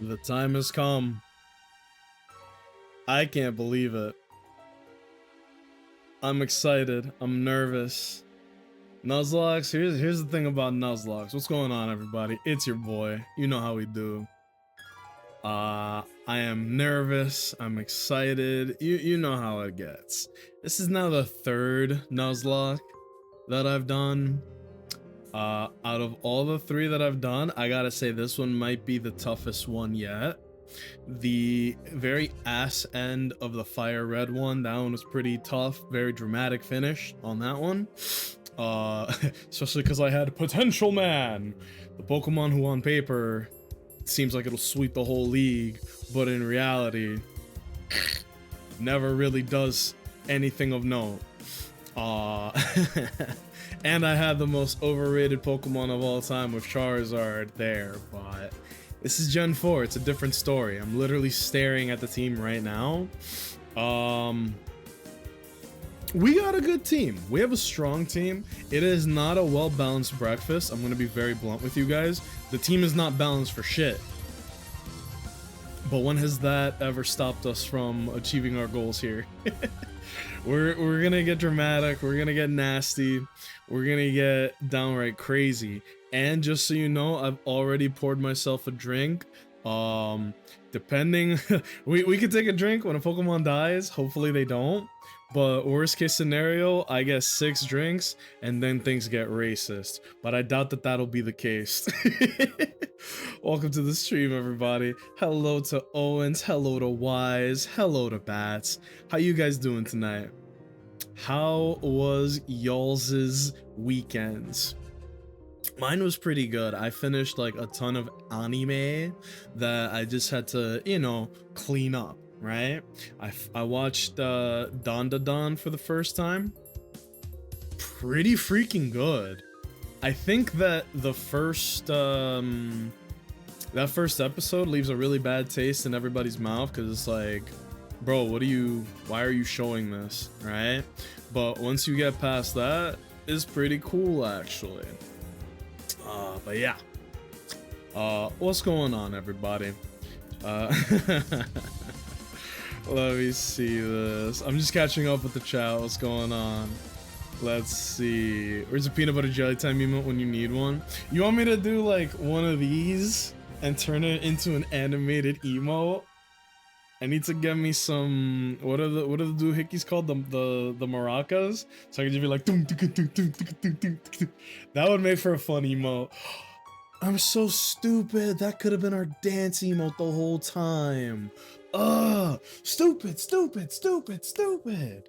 The time has come. I can't believe it. I'm excited. I'm nervous. Nuzlocke, here's the thing about Nuzlocke. What's going on, everybody? It's your boy. You know how we do. I am nervous. I'm excited. You know how it gets. This is now the third Nuzlocke that I've done. Out of all the three that I've done, I gotta say this one might be the toughest one yet. The very ass end of the fire red one, that one was pretty tough. Very dramatic finish on that one. Especially because I had Potential Man, the Pokemon who on paper seems like it'll sweep the whole league, but in reality never really does anything of note. And I had the most overrated Pokemon of all time with Charizard there, but this is Gen 4, it's a different story. I'm literally staring at the team right now. We got a good team. We have a strong team. It is not a well-balanced breakfast. I'm gonna be very blunt with you guys. The team is not balanced for shit. But when has that ever stopped us from achieving our goals here? We're gonna get dramatic, we're gonna get nasty, we're gonna get downright crazy. And just so you know, I've already poured myself a drink. Depending, we could take a drink when a Pokemon dies, hopefully they don't. But worst case scenario, I get 6 drinks and then things get racist. But I doubt that that'll be the case. Welcome to the stream, everybody. Hello to Owens, hello to Wise, hello to Bats. How you guys doing tonight? How was y'all's weekends? Mine was pretty good. I finished like a ton of anime that I just had to, you know, clean up, right? I watched Don for the first time. Pretty freaking good. I think that the first that first episode leaves a really bad taste in everybody's mouth because it's like, bro, why are you showing this, right? But once you get past that, it's pretty cool actually. But yeah. What's going on, everybody? Let me see this. I'm just catching up with the chat. What's going on? Let's see. Where's a peanut butter jelly time emote when you need one? You want me to do like one of these and turn it into an animated emote? I need to get me some, what are the doohickeys called? The maracas? So I can just be like, dum, dum, dum, dum, dum, dum, dum. That would make for a fun emote. I'm so stupid. That could have been our dance emote the whole time. Stupid, stupid, stupid, stupid.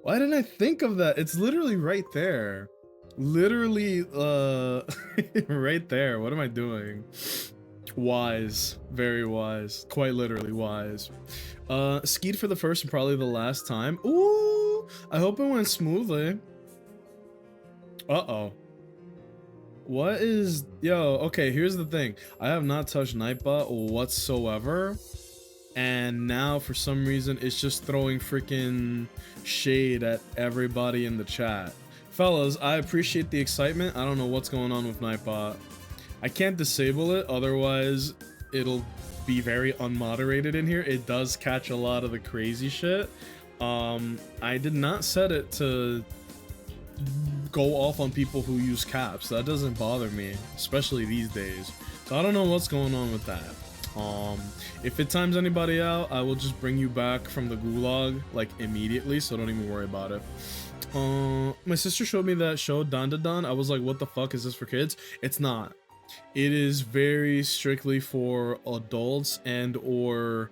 Why didn't I think of that? It's literally right there. Literally, right there. What am I doing? Wise, very wise, quite literally wise. Skied for the first and probably the last time. Ooh, I hope it went smoothly. Uh-oh. What is, yo, okay, here's the thing. I have not touched Nightbot whatsoever. And now for some reason, it's just throwing freaking shade at everybody in the chat. Fellas, I appreciate the excitement. I don't know what's going on with Nightbot. I can't disable it, otherwise it'll be very unmoderated in here. It does catch a lot of the crazy shit. I did not set it to go off on people who use caps. That doesn't bother me, especially these days. So I don't know what's going on with that. If it times anybody out, I will just bring you back from the gulag like immediately, so don't even worry about it. My sister showed me that show Don. I was like, what the fuck is this for kids? It's not. It is very strictly for adults and or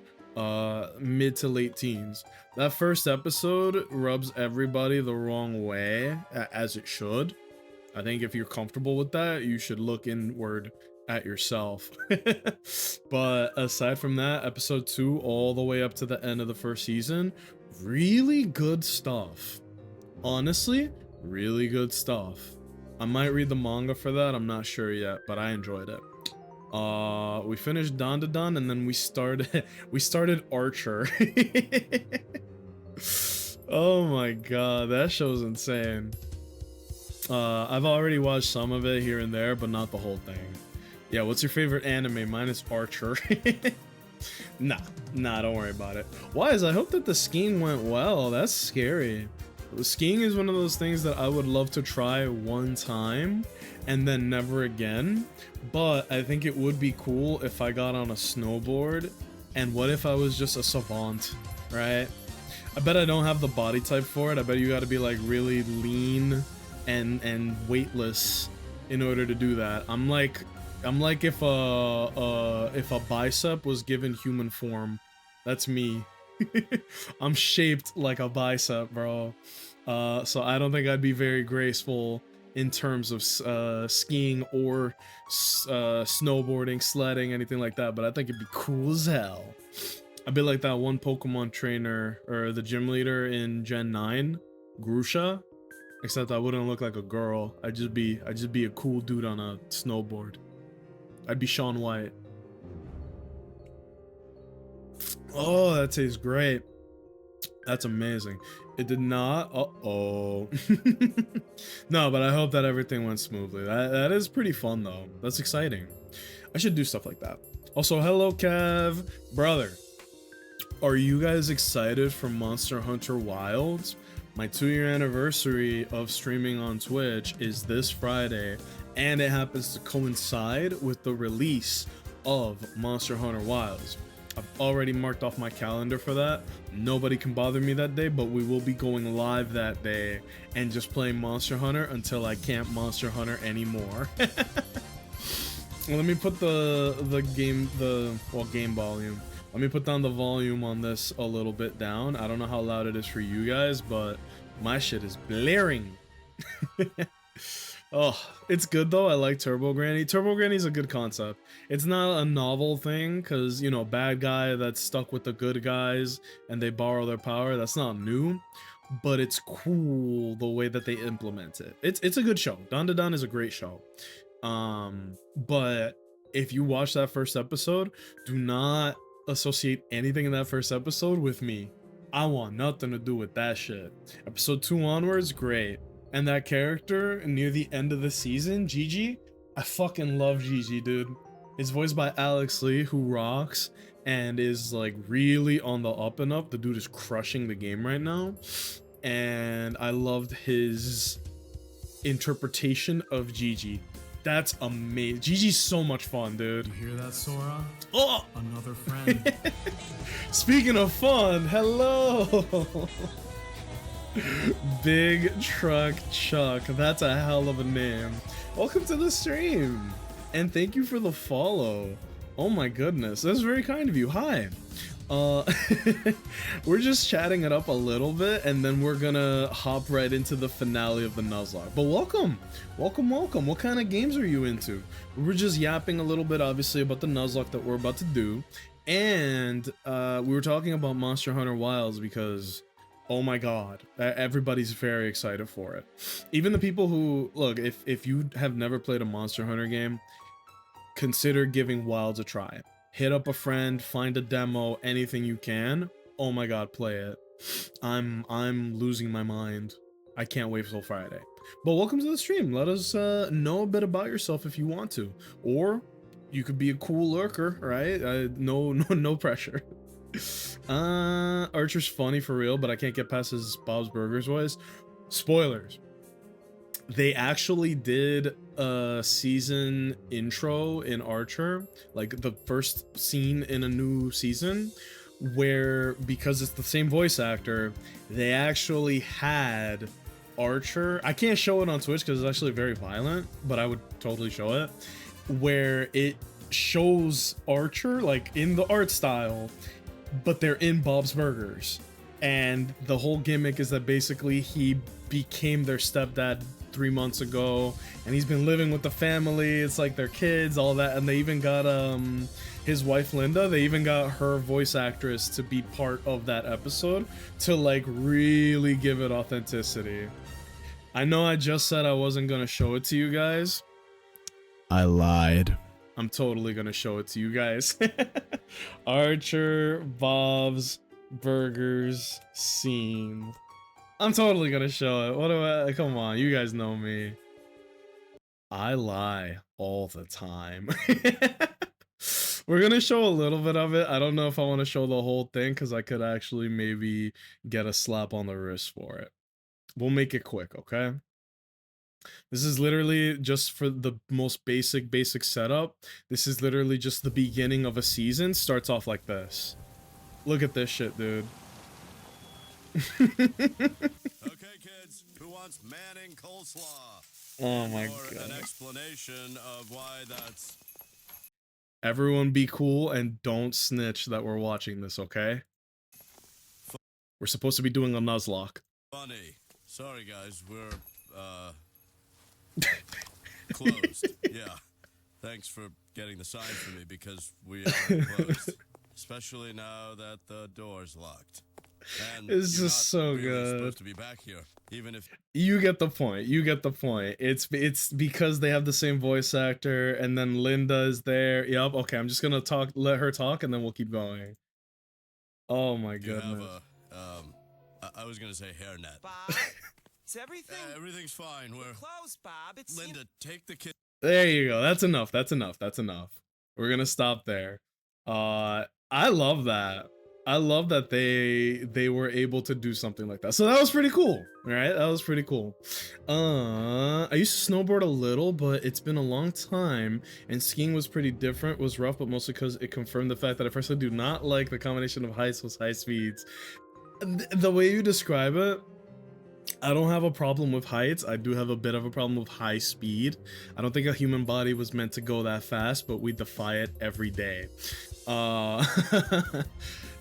mid to late teens. That first episode rubs everybody the wrong way, as it should. I think if you're comfortable with that, you should look inward at yourself. But aside from that, episode 2 all the way up to the end of the first season, really good stuff. Honestly, really good stuff. I might read the manga for that, I'm not sure yet, but I enjoyed it. We finished Don and then we started Archer. Oh my god, that show's insane. I've already watched some of it here and there, but not the whole thing. Yeah, what's your favorite anime? Mine is Archer. Nah, don't worry about it. Wise, I hope that the skiing went well. That's scary. Skiing is one of those things that I would love to try one time and then never again. But I think it would be cool if I got on a snowboard. And what if I was just a savant, right? I bet I don't have the body type for it. I bet you gotta be like really lean and weightless in order to do that. I'm like if a bicep was given human form. That's me. I'm shaped like a bicep, bro. So I don't think I'd be very graceful in terms of skiing or snowboarding, sledding, anything like that. But I think it'd be cool as hell. I'd be like that one Pokemon trainer or the gym leader in Gen 9, Grusha. Except I wouldn't look like a girl. I'd just be a cool dude on a snowboard. I'd be Shaun White. Oh, that tastes great. That's amazing. It did not. Uh-oh. No, but I hope that everything went smoothly. That is pretty fun, though. That's exciting. I should do stuff like that. Also, hello, Kev. Brother, are you guys excited for Monster Hunter Wilds? My 2-year anniversary of streaming on Twitch is this Friday, and it happens to coincide with the release of Monster Hunter Wilds. I've already marked off my calendar for that. Nobody can bother me that day, but we will be going live that day and just playing Monster Hunter until I can't Monster Hunter anymore. Let me put the game volume. Let me put down the volume on this a little bit down. I don't know how loud it is for you guys, but my shit is blaring. Oh, it's good though. I like Turbo Granny. Turbo Granny's a good concept. It's not a novel thing because, you know, bad guy that's stuck with the good guys and they borrow their power. That's not new, but it's cool the way that they implement it. It's a good show. Don to Don is a great show. But if you watch that first episode, do not associate anything in that first episode with me. I want nothing to do with that shit. Episode 2 onwards, great. And that character near the end of the season, Gigi, I fucking love Gigi, dude. It's voiced by Alex Lee, who rocks and is like really on the up and up. The dude is crushing the game right now. And I loved his interpretation of Gigi. That's amazing. Gigi's so much fun, dude. You hear that, Sora? Oh! Another friend. Speaking of fun, hello! Big Truck Chuck. That's a hell of a name. Welcome to the stream. And thank you for the follow. Oh my goodness. That's very kind of you. Hi. We're just chatting it up a little bit and then we're gonna hop right into the finale of the Nuzlocke. But welcome. What kind of games are you into? We were just yapping a little bit obviously about the Nuzlocke that we're about to do. And we were talking about Monster Hunter Wilds because oh my god, everybody's very excited for it. Even the people who, look, if you have never played a Monster Hunter game, consider giving Wilds a try. Hit up a friend, find a demo, anything you can. Oh my god, play it. I'm losing my mind. I can't wait till Friday. But welcome to the stream. Let us know a bit about yourself if you want to. Or you could be a cool lurker, right? No pressure. Archer's funny for real, but I can't get past his Bob's Burgers voice. Spoilers. They actually did a season intro in Archer, like the first scene in a new season, where because it's the same voice actor, they actually had Archer. I can't show it on Twitch because it's actually very violent, but I would totally show it, where it shows Archer like in the art style, but they're in Bob's Burgers. And the whole gimmick is that basically he became their stepdad 3 months ago and he's been living with the family. It's like their kids, all that. And they even got his wife Linda, they even got her voice actress to be part of that episode to like really give it authenticity. I know I just said I wasn't gonna show it to you guys. I lied. I'm totally gonna show it to you guys. Archer Bob's Burgers scene. I'm totally gonna show it. What do I? Come on, you guys know me. I lie. all the time. We're gonna show a little bit of it. I don't know if I want to show the whole thing because I could actually maybe get a slap on the wrist for it. We'll make it quick, okay? This is literally just for the most basic setup. This is literally just the beginning of a season. Starts off like this. Look at this shit, dude. Okay, kids, who wants Manning coleslaw? Oh my Or god. an explanation of why that's Everyone be cool and don't snitch that we're watching this, okay? We're supposed to be doing a Nuzlocke. funny. Sorry, guys, we're, closed. Yeah. Thanks for getting the sign for me because we are closed. Especially now that the door's locked. And It's you're just not so really good. supposed to be back here, even if You get the point. You get the point. It's because they have the same voice actor, and then Linda is there. Yup. Okay, I'm just gonna let her talk, and then we'll keep going. Oh my you have goodness. I was gonna say hairnet. Bob, is everything Everything's fine. We're close, Bob? It's Linda, take the kid. There you go. That's enough. That's enough. That's enough. We're gonna stop there. I love that. I love that they were able to do something like that. So that was pretty cool, right? That was pretty cool. I used to snowboard a little, but it's been a long time, and skiing was pretty different. Was rough, but mostly because it confirmed the fact that I personally do not like the combination of heights with high speeds. The way you describe it, I don't have a problem with heights. I do have a bit of a problem with high speed. I don't think a human body was meant to go that fast, but we defy it every day.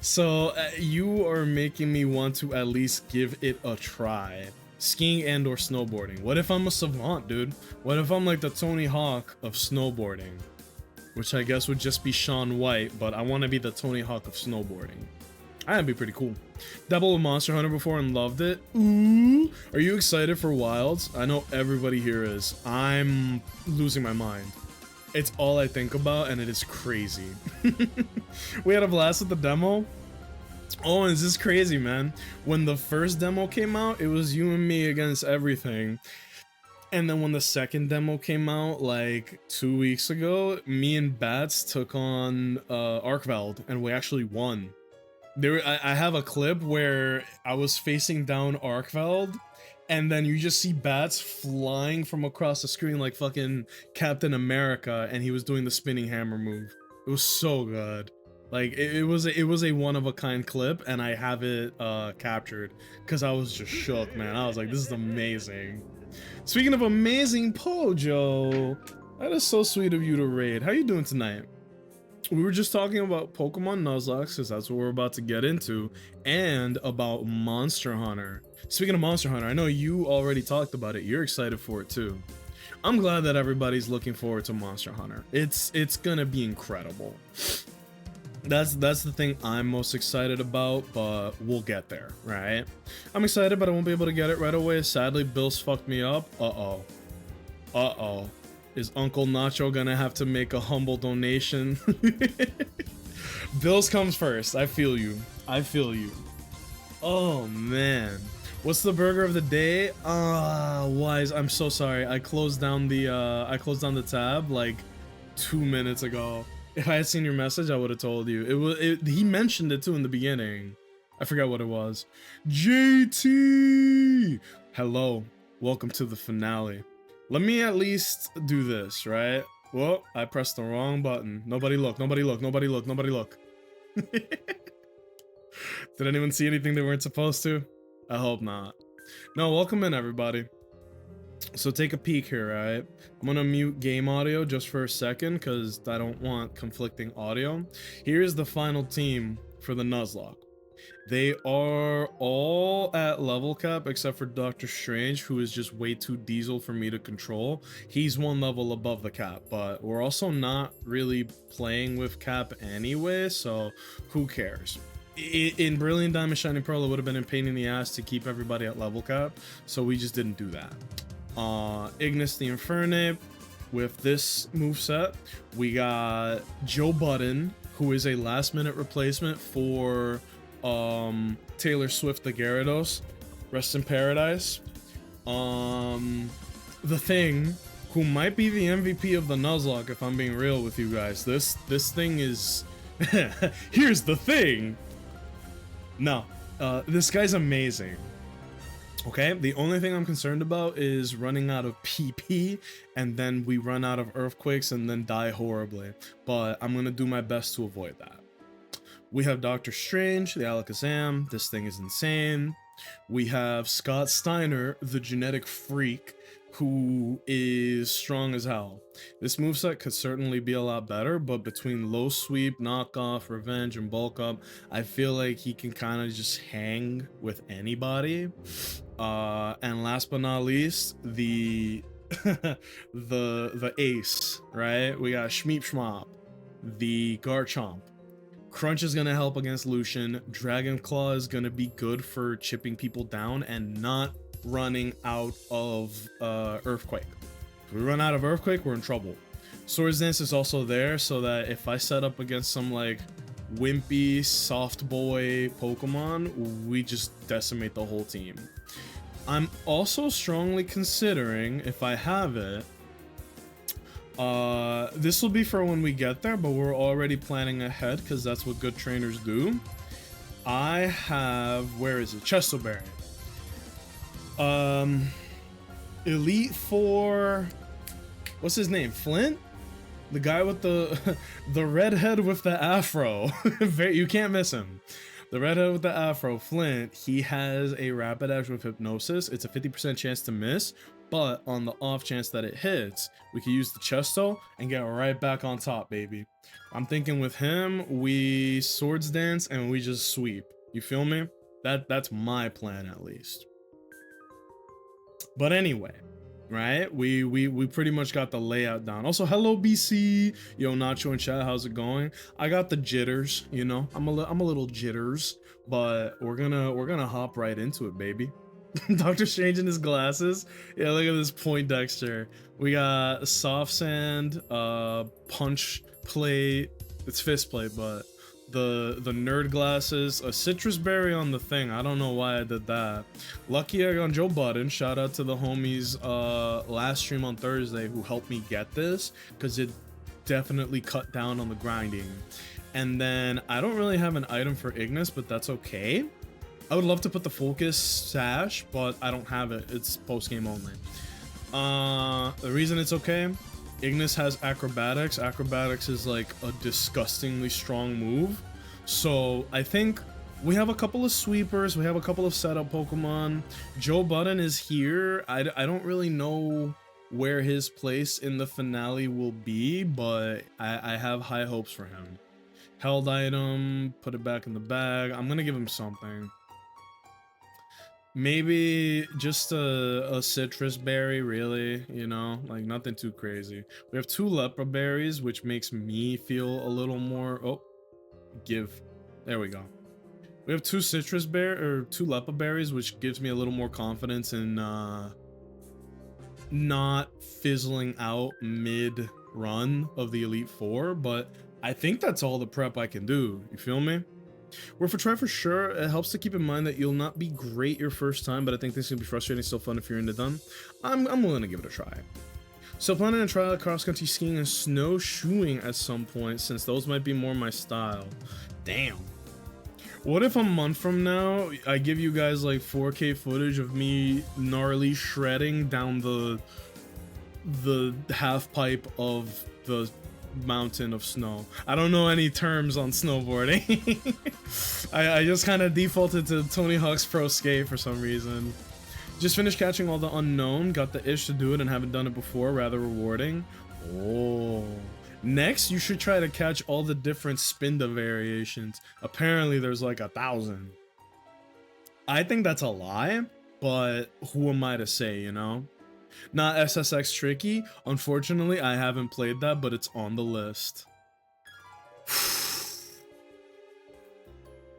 So you are making me want to at least give it a try. Skiing and or snowboarding. What if I'm a savant, dude? What if I'm like the Tony Hawk of snowboarding? Which I guess would just be Shaun White, but I want to be the Tony Hawk of snowboarding. That'd be pretty cool. Dabbled with Monster Hunter before and loved it. Ooh. Are you excited for Wilds? I know everybody here is. I'm losing my mind. It's all I think about, and it is crazy. We had a blast with the demo. Oh, and this is crazy, man. When the first demo came out, it was you and me against everything. And then when the second demo came out, like 2 weeks ago, me and Bats took on Arkveld, and we actually won. I have a clip where I was facing down Arkveld, and then you just see Bats flying from across the screen like fucking Captain America, and he was doing the spinning hammer move. It was so good. Like it was a one of a kind clip, and I have it captured because I was just shook, man. I was like, this is amazing. Speaking of amazing, Pojo, that is so sweet of you to raid. How you doing tonight? We were just talking about Pokemon Nuzlocke, because that's what we're about to get into, and about Monster Hunter. Speaking of Monster Hunter, I know you already talked about it. You're excited for it too. I'm glad that everybody's looking forward to Monster Hunter. It's gonna be incredible. That's the thing I'm most excited about, but we'll get there, right? I'm excited, but I won't be able to get it right away. Sadly, Bill's fucked me up. Uh-oh. Is Uncle Nacho gonna have to make a humble donation? Bills comes first. I feel you. Oh man. What's the burger of the day? Wise. I'm so sorry. I closed down the tab like 2 minutes ago. If I had seen your message, I would have told you. He mentioned it too in the beginning. I forgot what it was. JT! Hello. Welcome to the finale. Let me at least do this, right? Whoa, I pressed the wrong button. Nobody look. Did anyone see anything they weren't supposed to? I hope not. No, welcome in, everybody. So take a peek here, right? I'm gonna mute game audio just for a second because I don't want conflicting audio. Here's the final team for the Nuzlocke. They are all at level cap except for Doctor Strange, who is just way too diesel for me to control. He's one level above the cap, but we're also not really playing with cap anyway, so who cares? In Brilliant Diamond Shining Pearl, it would have been a pain in the ass to keep everybody at level cap, so we just didn't do that. Ignis the Infernape with this moveset. We got Joe Budden, who is a last minute replacement for Taylor Swift the Gyarados. Rest in paradise. The Thing, who might be the MVP of the Nuzlocke if I'm being real with you guys. This thing is... Here's the thing! No, this guy's amazing. Okay, the only thing I'm concerned about is running out of PP and then we run out of earthquakes and then die horribly. But I'm gonna do my best to avoid that. We have Doctor Strange, the Alakazam. This thing is insane. We have Scott Steiner, the genetic freak, who is strong as hell. This moveset could certainly be a lot better, but between low sweep, knockoff, revenge, and bulk up, I feel like he can kind of just hang with anybody. And last but not least, the the ace, right? We got Shmeep Shmop, the Garchomp. Crunch is gonna help against Lucian. Dragon Claw is gonna be good for chipping people down and not running out of Earthquake. If we run out of Earthquake, we're in trouble. Swords Dance is also there so that if I set up against some like wimpy, soft boy Pokemon, we just decimate the whole team. I'm also strongly considering, if I have it, this will be for when we get there, but we're already planning ahead because that's what good trainers do. I have, where is it? Chestoberry. Elite Four, what's his name? Flint? The guy with the the redhead with the afro. You can't miss him. The redhead with the afro, Flint, he has a Rapidash with Hypnosis. It's a 50% chance to miss, but on the off chance that it hits, we can use the Chesto and get right back on top, baby. I'm thinking with him, we Swords Dance and we just sweep. You feel me? That's my plan at least. But anyway, right? We pretty much got the layout down. Also, hello BC, yo Nacho and chat, how's it going? I got the jitters, you know. I'm a little jitters, but we're gonna hop right into it, baby. Doctor Strange in his glasses. Yeah, look at this Poindexter. We got soft sand, punch plate. It's fist plate, but the nerd glasses, a citrus berry on the thing. I don't know why I did that. Lucky egg on Joe Budden. Shout out to the homies last stream on Thursday who helped me get this because it definitely cut down on the grinding. And then I don't really have an item for Ignis, but that's okay. I would love to put the focus sash, but I don't have it. It's post game only. The reason it's okay, Ignis has acrobatics. Acrobatics is like a disgustingly strong move. So I think we have a couple of sweepers. We have a couple of setup Pokemon. Joe Budden is here. I don't really know where his place in the finale will be, but I have high hopes for him. Held item, put it back in the bag. I'm gonna give him something. Maybe just a citrus berry, really, you know, like nothing too crazy. We have 2 lepra berries, which makes me feel a little more, there we go. We have 2 lepra berries, which gives me a little more confidence in not fizzling out mid run of the Elite Four, but I think that's all the prep I can do. You feel me? We're for try for sure. It helps to keep in mind that you'll not be great your first time, but I think this is gonna be frustrating, still fun if you're into them. I'm willing to give it a try. So planning to try out cross-country skiing and snowshoeing at some point, since those might be more my style. Damn. What if a month from now, I give you guys like 4K footage of me gnarly shredding down the half pipe of the mountain of snow? I don't know any terms on snowboarding. I just kind of defaulted to Tony Hawk's Pro Skate for some reason. Just finished catching all the unknown, got the itch to do it and haven't done it before, rather rewarding. Oh. Next, you should try to catch all the different Spinda variations. Apparently there's like 1,000. I think that's a lie, but who am I to say, you know? Not SSX tricky. Unfortunately, I haven't played that, but it's on the list.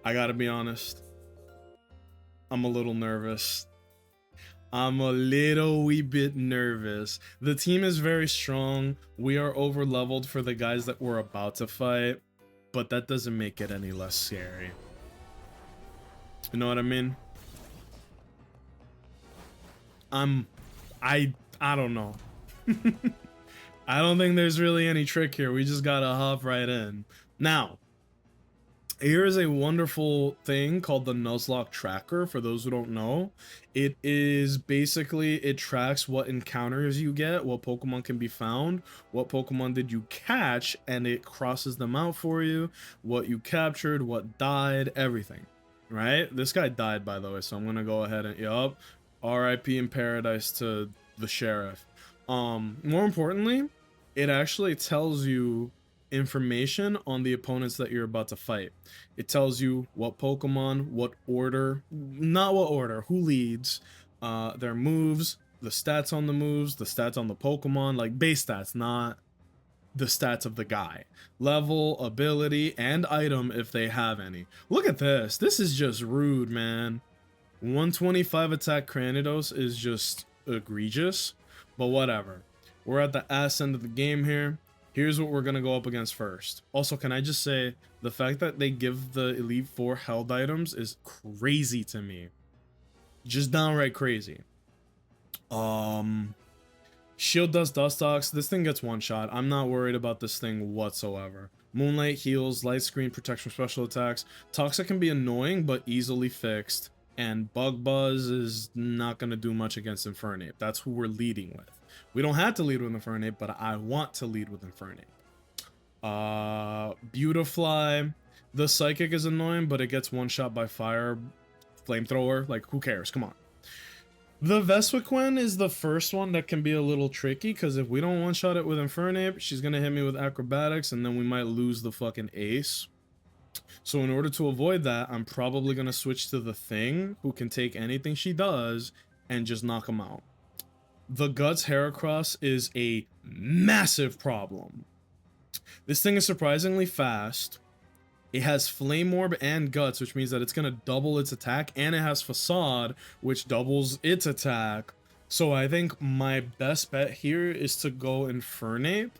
I gotta be honest. I'm a little nervous. I'm a little wee bit nervous. The team is very strong. We are over leveled for the guys that we're about to fight, but that doesn't make it any less scary. You know what I mean? I don't know. I don't think there's really any trick here. We just gotta hop right in. Now, here is a wonderful thing called the Nuzlocke Tracker. For those who don't know, it is basically, it tracks what encounters you get, what Pokemon can be found, what Pokemon did you catch, and it crosses them out for you, what you captured, what died, everything. Right? This guy died, by the way, so I'm gonna go ahead and, yup, RIP in paradise to the sheriff. More importantly, it actually tells you information on the opponents that you're about to fight. It tells you what Pokemon, what order, not what order, who leads, their moves, the stats on the moves, the stats on the Pokemon, like base stats, not the stats of the guy. Level, ability, and item if they have any. Look at this. This is just rude, man. 125 attack Cranidos is just egregious, but whatever. We're at the ass end of the game here. Here's what we're gonna go up against first. Also, can I just say, the fact that they give the Elite Four held items is crazy to me. Just downright crazy. Shield Dust Dustox, this thing gets one shot. I'm not worried about this thing whatsoever. Moonlight heals, Light Screen, protection, special attacks. Toxic can be annoying, but easily fixed. And Bug Buzz is not gonna do much against Infernape. That's who we're leading with. We don't have to lead with Infernape, but I want to lead with Infernape. Beautifly. The Psychic is annoying, but it gets one shot by fire. Flamethrower, like, who cares? Come on. The Vespiquen is the first one that can be a little tricky, because if we don't one-shot it with Infernape, she's going to hit me with Acrobatics, and then we might lose the fucking ace. So in order to avoid that, I'm probably going to switch to the Thing, who can take anything she does, and just knock him out. The Guts Heracross is a massive problem. This thing is surprisingly fast. It has Flame Orb and Guts, which means that it's going to double its attack, and it has Facade, which doubles its attack. So I think my best bet here is to go Infernape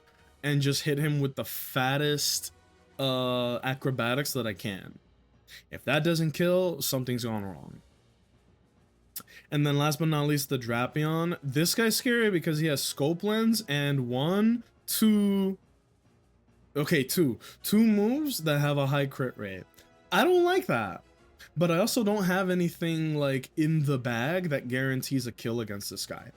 and just hit him with the fattest acrobatics that I can. If that doesn't kill, something's gone wrong. And then last but not least, the Drapion. This guy's scary because he has Scope Lens and two moves that have a high crit rate. I don't like that. But I also don't have anything like in the bag that guarantees a kill against this guy.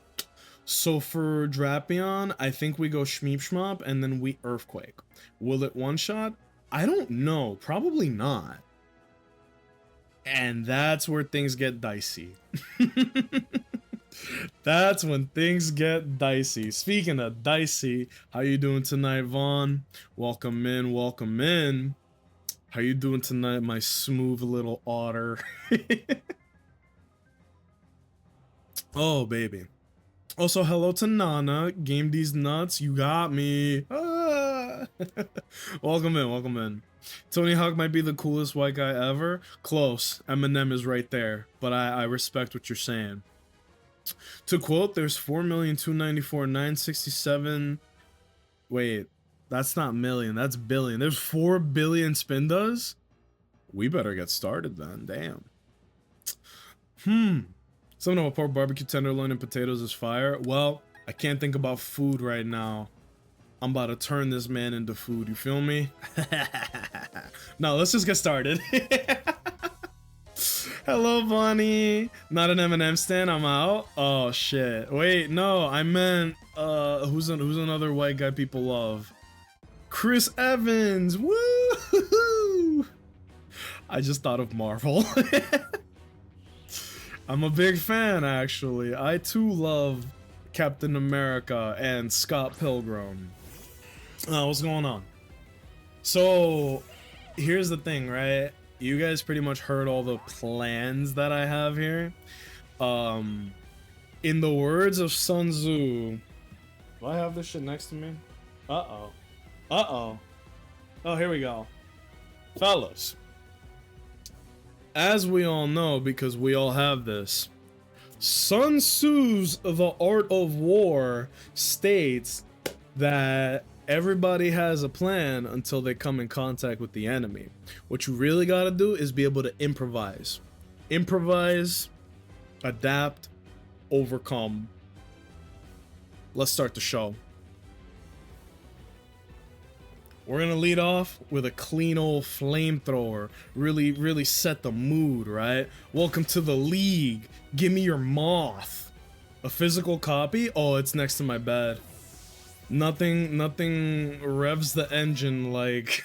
So for Drapion, I think we go Shmeep Shmop and then we Earthquake. Will it one-shot? I don't know. Probably not. And that's where things get dicey. That's when things get dicey. Speaking of dicey, how you doing tonight, Vaughn? Welcome in, welcome in. How you doing tonight, my smooth little otter? Oh, baby. Also, hello to Nana. Game these nuts. You got me. Ah. Welcome in, welcome in. Tony Hawk might be the coolest white guy ever. Close. Eminem is right there. But I respect what you're saying. To quote, there's 4,294,967. Wait, that's not million, that's billion. There's 4 billion Spindas? We better get started then, damn. Something about pork barbecue tenderloin and potatoes is fire. Well, I can't think about food right now. I'm about to turn this man into food, you feel me? No, let's just get started. Hello, Bonnie. Not an Eminem stan, I'm out. Oh, shit. Wait, no, I meant, who's another white guy people love? Chris Evans, woo! I just thought of Marvel. I'm a big fan, actually. I too love Captain America and Scott Pilgrim. What's going on? So, here's the thing, right? You guys pretty much heard all the plans that I have here. In the words of Sun Tzu... Do I have this shit next to me? Uh-oh. Uh-oh. Oh, here we go. Fellas. As we all know, because we all have this, Sun Tzu's The Art of War states that everybody has a plan until they come in contact with the enemy. What you really gotta do is be able to improvise. Improvise, adapt, overcome. let's start the show. We're gonna lead off with a clean old flamethrower. Really set the mood, right? Welcome to the league. Give me your moth. A physical copy? Oh, it's next to my bed. Nothing revs the engine like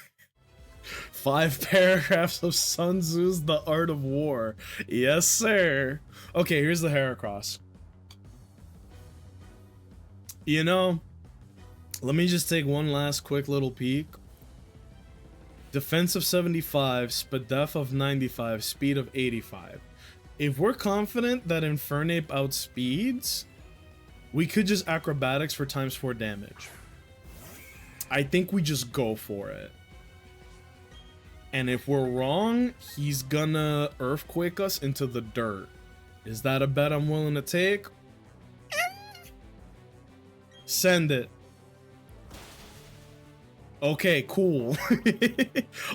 5 paragraphs of Sun Tzu's The Art of War. Yes, sir. Okay, here's the Heracross. You know, let me just take one last quick little peek. Defense of 75, Spadef of 95, speed of 85. If we're confident that Infernape outspeeds, we could just acrobatics for ×4 damage. I think we just go for it. And if we're wrong, he's gonna earthquake us into the dirt. Is that a bet I'm willing to take? Send it. Okay, cool.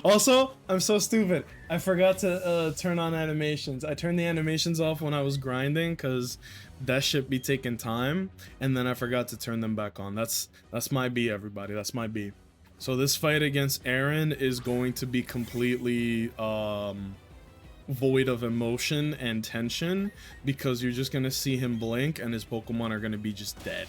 Also, I'm so stupid. I forgot to turn on animations. I turned the animations off when I was grinding because that shit be taking time, and then I forgot to turn them back on. That's my B, everybody. That's my B. So this fight against Aaron is going to be completely void of emotion and tension because you're just gonna see him blink and his Pokemon are gonna be just dead.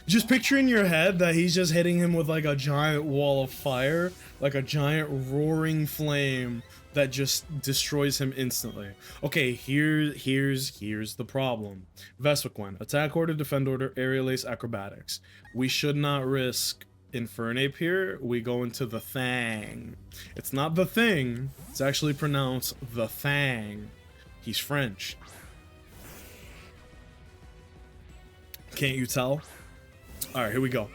Just picture in your head that he's just hitting him with like a giant wall of fire, like a giant roaring flame that just destroys him instantly. Okay, here's the problem. Vespiquen, attack order, defend order, aerial ace, acrobatics. We should not risk Infernape here. We go into the Thang. It's not the thing, it's actually pronounced the Thang. He's French. Can't you tell? Alright, here we go.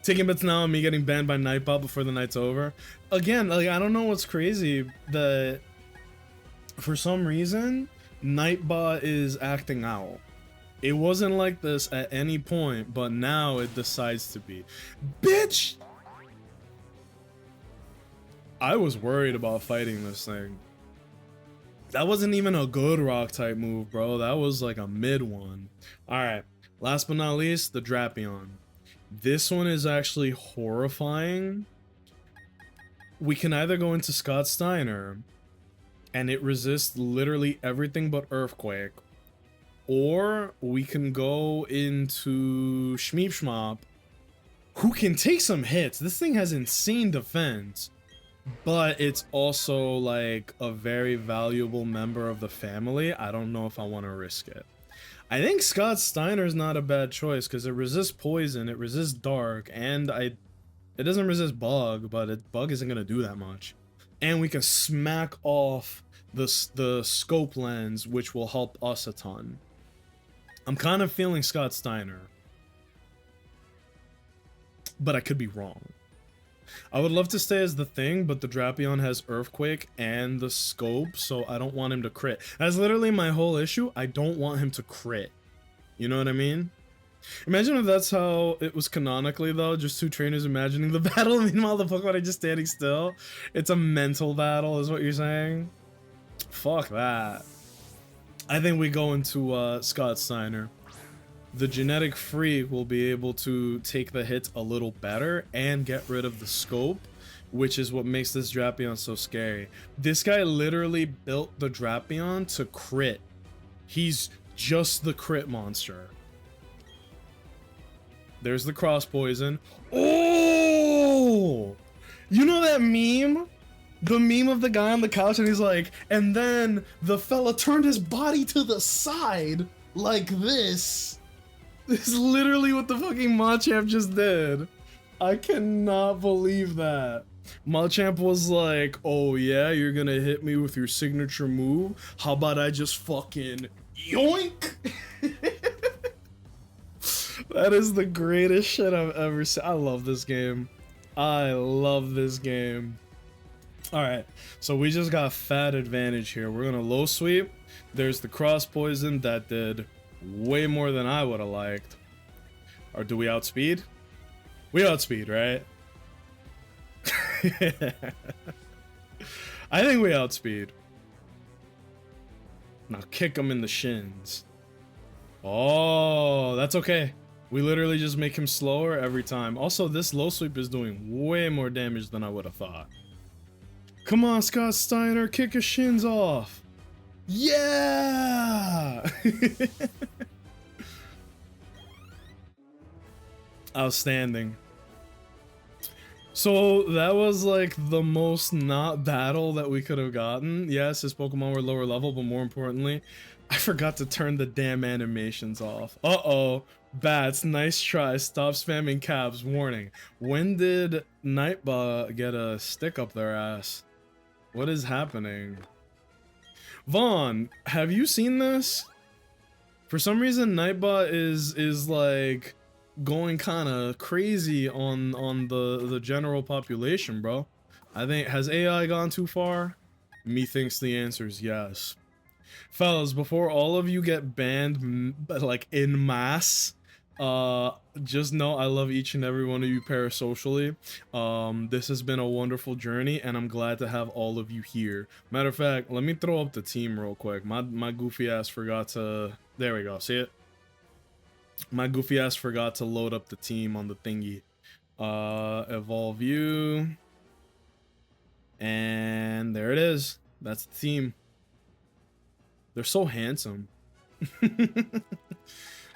Taking bets now on me getting banned by Nightbot before the night's over. Again, like, I don't know what's crazy, that for some reason, Nightbot is acting out. It wasn't like this at any point, but now it decides to be. Bitch! I was worried about fighting this thing. That wasn't even a good rock type move, bro. That was like a mid one. Alright. Last but not least, the Drapion. This one is actually horrifying. We can either go into Scott Steiner, and it resists literally everything but Earthquake, or we can go into Shmeep Shmop, who can take some hits. This thing has insane defense, but it's also like a very valuable member of the family. I don't know if I want to risk it. I think Scott Steiner's not a bad choice because it resists poison, it resists dark, and it doesn't resist bug, but bug isn't gonna do that much. And we can smack off the scope lens, which will help us a ton. I'm kind of feeling Scott Steiner, but I could be wrong. I would love to stay as the thing, but the Drapion has Earthquake and the scope, so I don't want him to crit. That's literally my whole issue. I don't want him to crit. You know what I mean? Imagine if that's how it was canonically, though. Just two trainers imagining the battle. Meanwhile, the Pokemon are just standing still. It's a mental battle, is what you're saying? Fuck that. I think we go into Scott Steiner. The genetic freak will be able to take the hits a little better and get rid of the scope, which is what makes this Drapion so scary. This guy literally built the Drapion to crit. He's just the crit monster. There's the cross poison. Oh! You know that meme? The meme of the guy on the couch and he's like, and then the fella turned his body to the side like this. This is literally what the fucking Machamp just did. I cannot believe that. Machamp was like, oh yeah, you're gonna hit me with your signature move? How about I just fucking yoink? That is the greatest shit I've ever seen. I love this game. I love this game. Alright, so we just got fat advantage here. We're gonna low sweep. There's the cross poison that did way more than I would have liked. Or do we outspeed? We outspeed, right? I think we outspeed. Now kick him in the shins. Oh, that's okay. We literally just make him slower every time. Also, this low sweep is doing way more damage than I would have thought. Come on, Scott Steiner, kick his shins off. Yeah! Outstanding. So that was like the most not battle that we could have gotten. Yes, his Pokemon were lower level, but more importantly, I forgot to turn the damn animations off. Uh-oh. Bats, nice try. Stop spamming caps. Warning. When did Nightbot get a stick up their ass? What is happening? Vaughn, have you seen this? For some reason, Nightbot is like going kind of crazy on the general population, bro. I think, has AI gone too far? Methinks the answer is yes. Fellas, before all of you get banned like in mass, just know I love each and every one of you parasocially. This has been a wonderful journey and I'm glad to have all of you here. Matter of fact, let me throw up the team real quick. My goofy ass forgot to, there we go, see it? My goofy ass forgot to load up the team on the thingy. Evolve you. And there it is. That's the team. They're so handsome.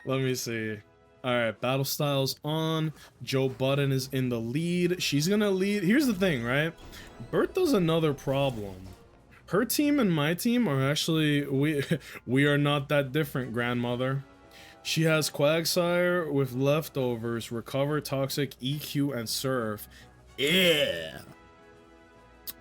Let me see. Alright, battle styles on. Joe Budden is in the lead. She's gonna lead. Here's the thing, right? Bertha's another problem. Her team and my team are actually, we are not that different, grandmother. She has Quagsire with leftovers, Recover, Toxic, EQ, and Surf. Yeah.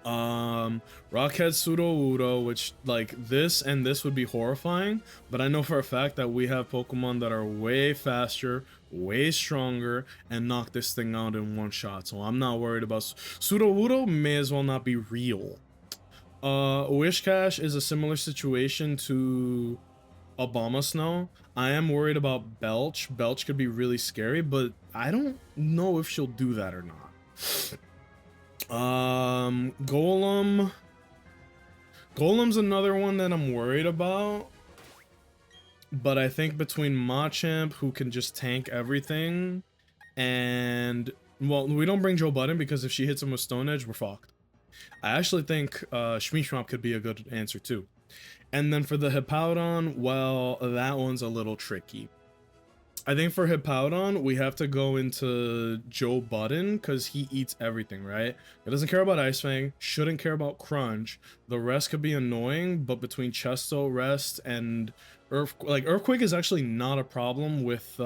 Rockhead, Sudowoodo, which like this and this would be horrifying, but I know for a fact that we have Pokemon that are way faster, way stronger, and knock this thing out in one shot. So I'm not worried about Sudowoodo. May as well not be real. Wishcash is a similar situation to Abomasnow. I am worried about Belch. Belch could be really scary, but I don't know if she'll do that or not. Golem's another one that I'm worried about, but I think between Machamp, who can just tank everything, and well, we don't bring Joe Budden because if she hits him with Stone Edge, we're fucked. I actually think Shmeeshmop could be a good answer too. And then for the Hippowdon, well, that one's a little tricky. I think for Hippowdon, we have to go into Joe Budden because he eats everything, right? He doesn't care about Ice Fang, shouldn't care about Crunch. The rest could be annoying, but between Chesto, Rest, and Earthquake is actually not a problem with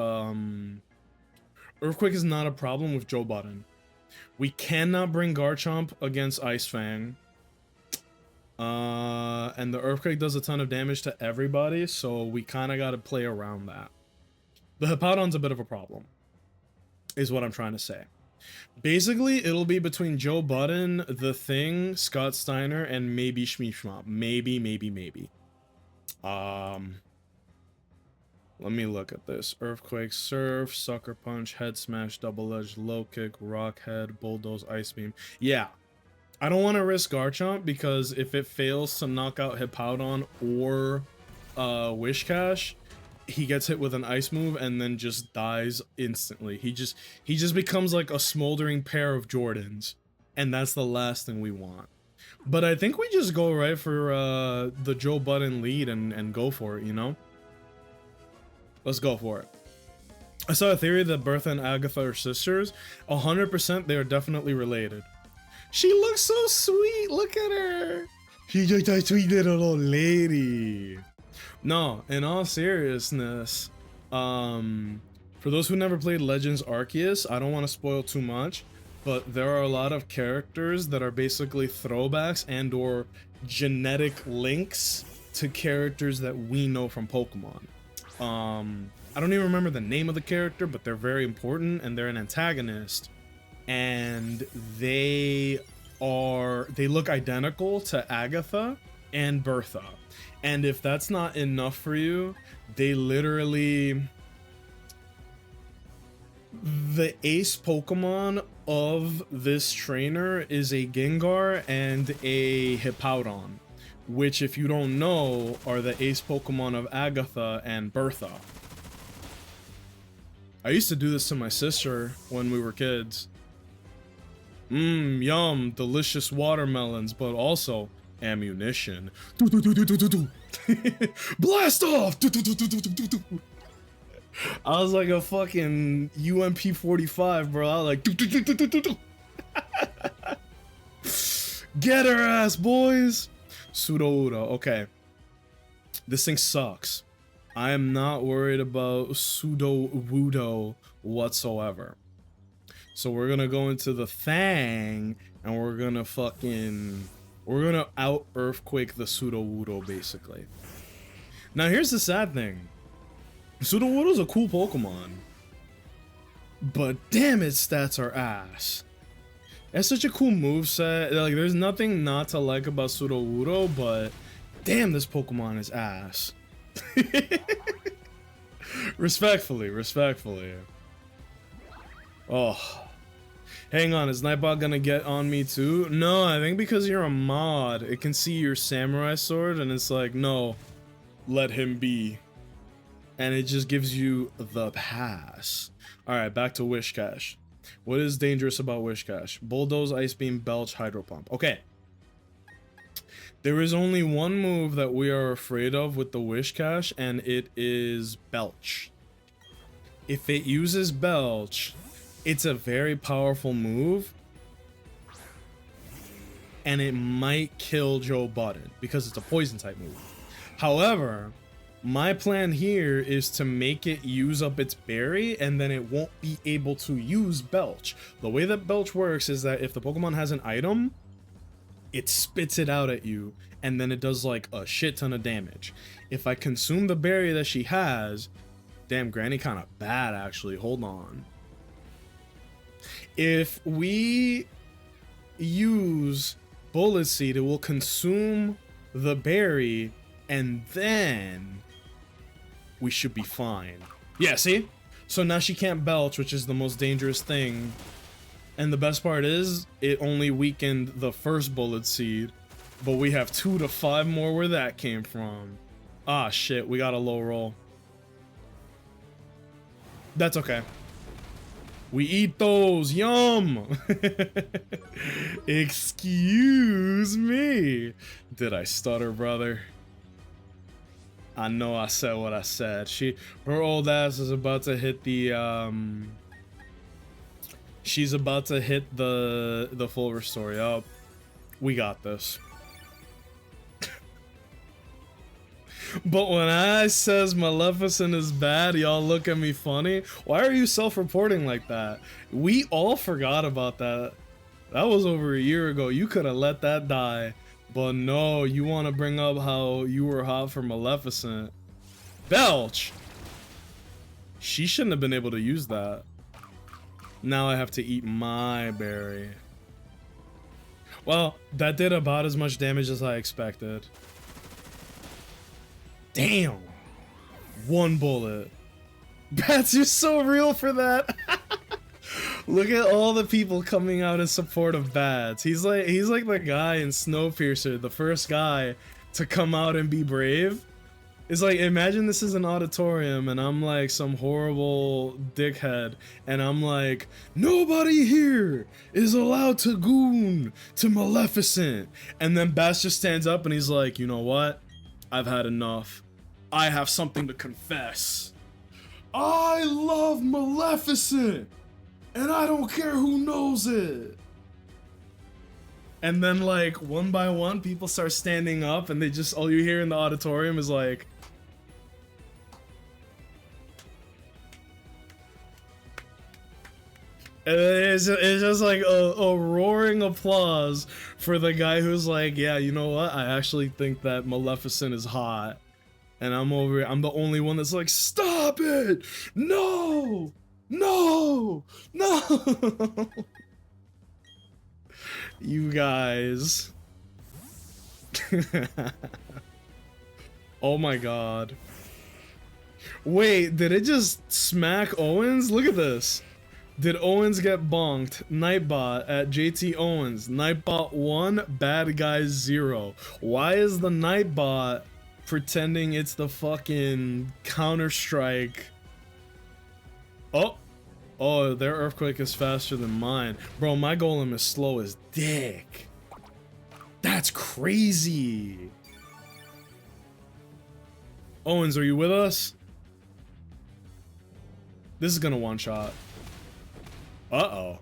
Earthquake is not a problem with Joe Budden. We cannot bring Garchomp against Ice Fang. And the Earthquake does a ton of damage to everybody, so we kind of got to play around that. The Hippowdon's a bit of a problem, is what I'm trying to say. Basically, it'll be between Joe Budden, The Thing, Scott Steiner, and maybe Shmeeshmop. Maybe. Let me look at this. Earthquake, Surf, Sucker Punch, Head Smash, Double Edge, Low Kick, Rock Head, Bulldoze, Ice Beam. Yeah. I don't want to risk Garchomp because if it fails to knock out Hippowdon or Wishcash, he gets hit with an ice move and then just dies instantly. He just becomes like a smoldering pair of Jordans, and that's the last thing we want. But I think we just go right for the Joe Budden lead and go for it, you know? Let's go for it. I saw a theory that Bertha and Agatha are sisters. 100% they are definitely related. She looks so sweet. Look at her. She's just a sweet little old lady. No, in all seriousness, for those who never played Legends Arceus, I don't want to spoil too much, but there are a lot of characters that are basically throwbacks and or genetic links to characters that we know from Pokemon. I don't even remember the name of the character, but they're very important and they're an antagonist. And they look identical to Agatha and Bertha. And if that's not enough for you, they literally, the ace Pokemon of this trainer is a Gengar and a Hippowdon, which if you don't know are the ace Pokemon of Agatha and Bertha. I used to do this to my sister when we were kids. Mmm, yum, delicious watermelons, but also ammunition. Blast off! I was like a fucking UMP 45, bro. I was like, get her ass, boys. Pseudo Udo. Okay, this thing sucks. I am not worried about Pseudo Wudo whatsoever. So we're gonna go into the Fang and we're gonna out earthquake the Pseudo Wudo basically. Now here's the sad thing. Pseudo Wudo's a cool Pokemon, but damn, its stats are ass. It's such a cool moveset. Like, there's nothing not to like about Pseudo Wudo, but damn, this Pokemon is ass. Respectfully. Oh. Hang on, is Nightbot gonna get on me too? No, I think because you're a mod, it can see your samurai sword and it's like, no, let him be. And it just gives you the pass. Alright, back to Whiscash. What is dangerous about Whiscash? Bulldoze, Ice Beam, Belch, Hydro Pump. Okay. There is only one move that we are afraid of with the Whiscash, and it is Belch. If it uses Belch, it's a very powerful move, and it might kill Joe Budden because it's a poison type move. However, my plan here is to make it use up its berry, and then it won't be able to use Belch. The way that Belch works is that if the Pokemon has an item, it spits it out at you, and then it does like a shit ton of damage. If I consume the berry that she has, damn, Granny kind of bad actually, hold on. If we use Bullet Seed, it will consume the berry, and then we should be fine. Yeah, see? So now she can't Belch, which is the most dangerous thing. And the best part is, it only weakened the first Bullet Seed, but we have 2 to 5 more where that came from. Ah, shit, we got a low roll. That's okay. We eat those, yum! Excuse me. Did I stutter, brother? I know I said what I said. Her old ass is about to hit the, she's about to hit the full restore. Yup. We got this. But when I says Maleficent is bad, y'all look at me funny. Why are you self-reporting like that? We all forgot about that. That was over a year ago. You could have let that die. But no, you want to bring up how you were hot for Maleficent. Belch! She shouldn't have been able to use that. Now I have to eat my berry. Well, that did about as much damage as I expected. Damn! 1 bullet. Bats, you're so real for that! Look at all the people coming out in support of Bats. He's like the guy in Snowpiercer, the first guy to come out and be brave. It's like, imagine this is an auditorium and I'm like some horrible dickhead and I'm like, nobody here is allowed to goon to Maleficent. And then Bats just stands up and he's like, you know what? I've had enough. I have something to confess. I love Maleficent! And I don't care who knows it. And then like one by one people start standing up and they just, all you hear in the auditorium is like, and it's just like a roaring applause for the guy who's like, yeah, you know what? I actually think that Maleficent is hot. And I'm the only one that's like, stop it! No! No! No! You guys. Oh my god. Wait, did it just smack Owens? Look at this. Did Owens get bonked? Nightbot at JT Owens. Nightbot 1, bad guy 0. Why is the Nightbot pretending it's the fucking Counter-Strike Oh, oh, their earthquake is faster than mine. Bro, my golem is slow as dick. That's crazy. Owens, are you with us? This is gonna one shot. Uh-oh.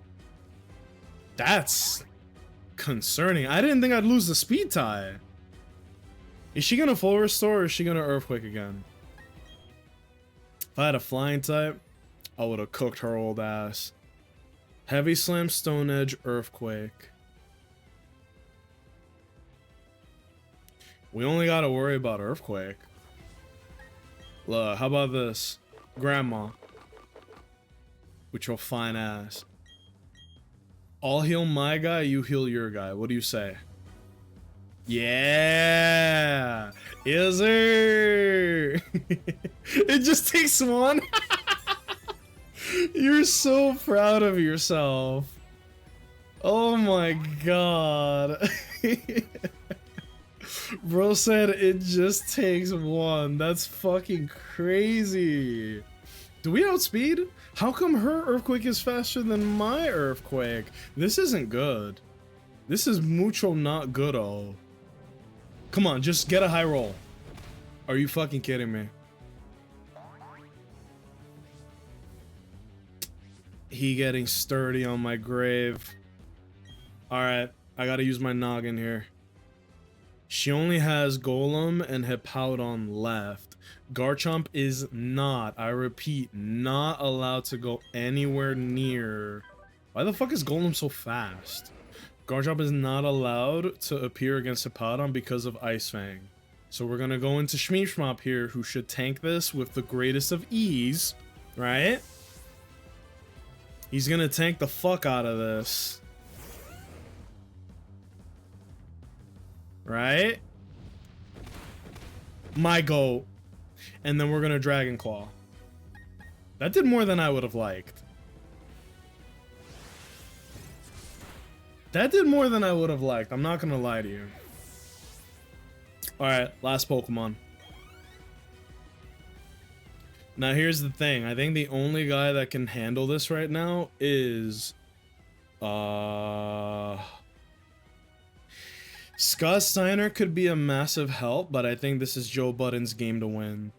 That's concerning. I didn't think I'd lose the speed tie. Is she gonna full restore or is she gonna earthquake again? If I had a flying type, I would have cooked her old ass. Heavy slam, stone edge, earthquake. We only gotta worry about earthquake. Look, how about this? Grandma. With your fine ass. I'll heal my guy, you heal your guy. What do you say? Yeah! Is there? It just takes one. You're so proud of yourself. Oh my god. Bro said it just takes one. That's fucking crazy. Do we outspeed? How come her earthquake is faster than my earthquake? This isn't good. This is mucho not good-o. Come on, just get a high roll. Are you fucking kidding me? He getting sturdy on my grave. Alright, I gotta use my noggin here. She only has Golem and Hippowdon left. Garchomp is not, I repeat, not allowed to go anywhere near. Why the fuck is Golem so fast? Garchomp is not allowed to appear against Hippowdon because of Ice Fang. So we're gonna go into Shmeeshmop here, who should tank this with the greatest of ease, right? He's gonna tank the fuck out of this. Right? My goat. And then we're gonna Dragon Claw. That did more than I would have liked. That did more than I would have liked. I'm not gonna lie to you. Alright, last Pokemon. Now here's the thing. I think the only guy that can handle this right now is... Scott Steiner could be a massive help, but I think this is Joe Budden's game to win.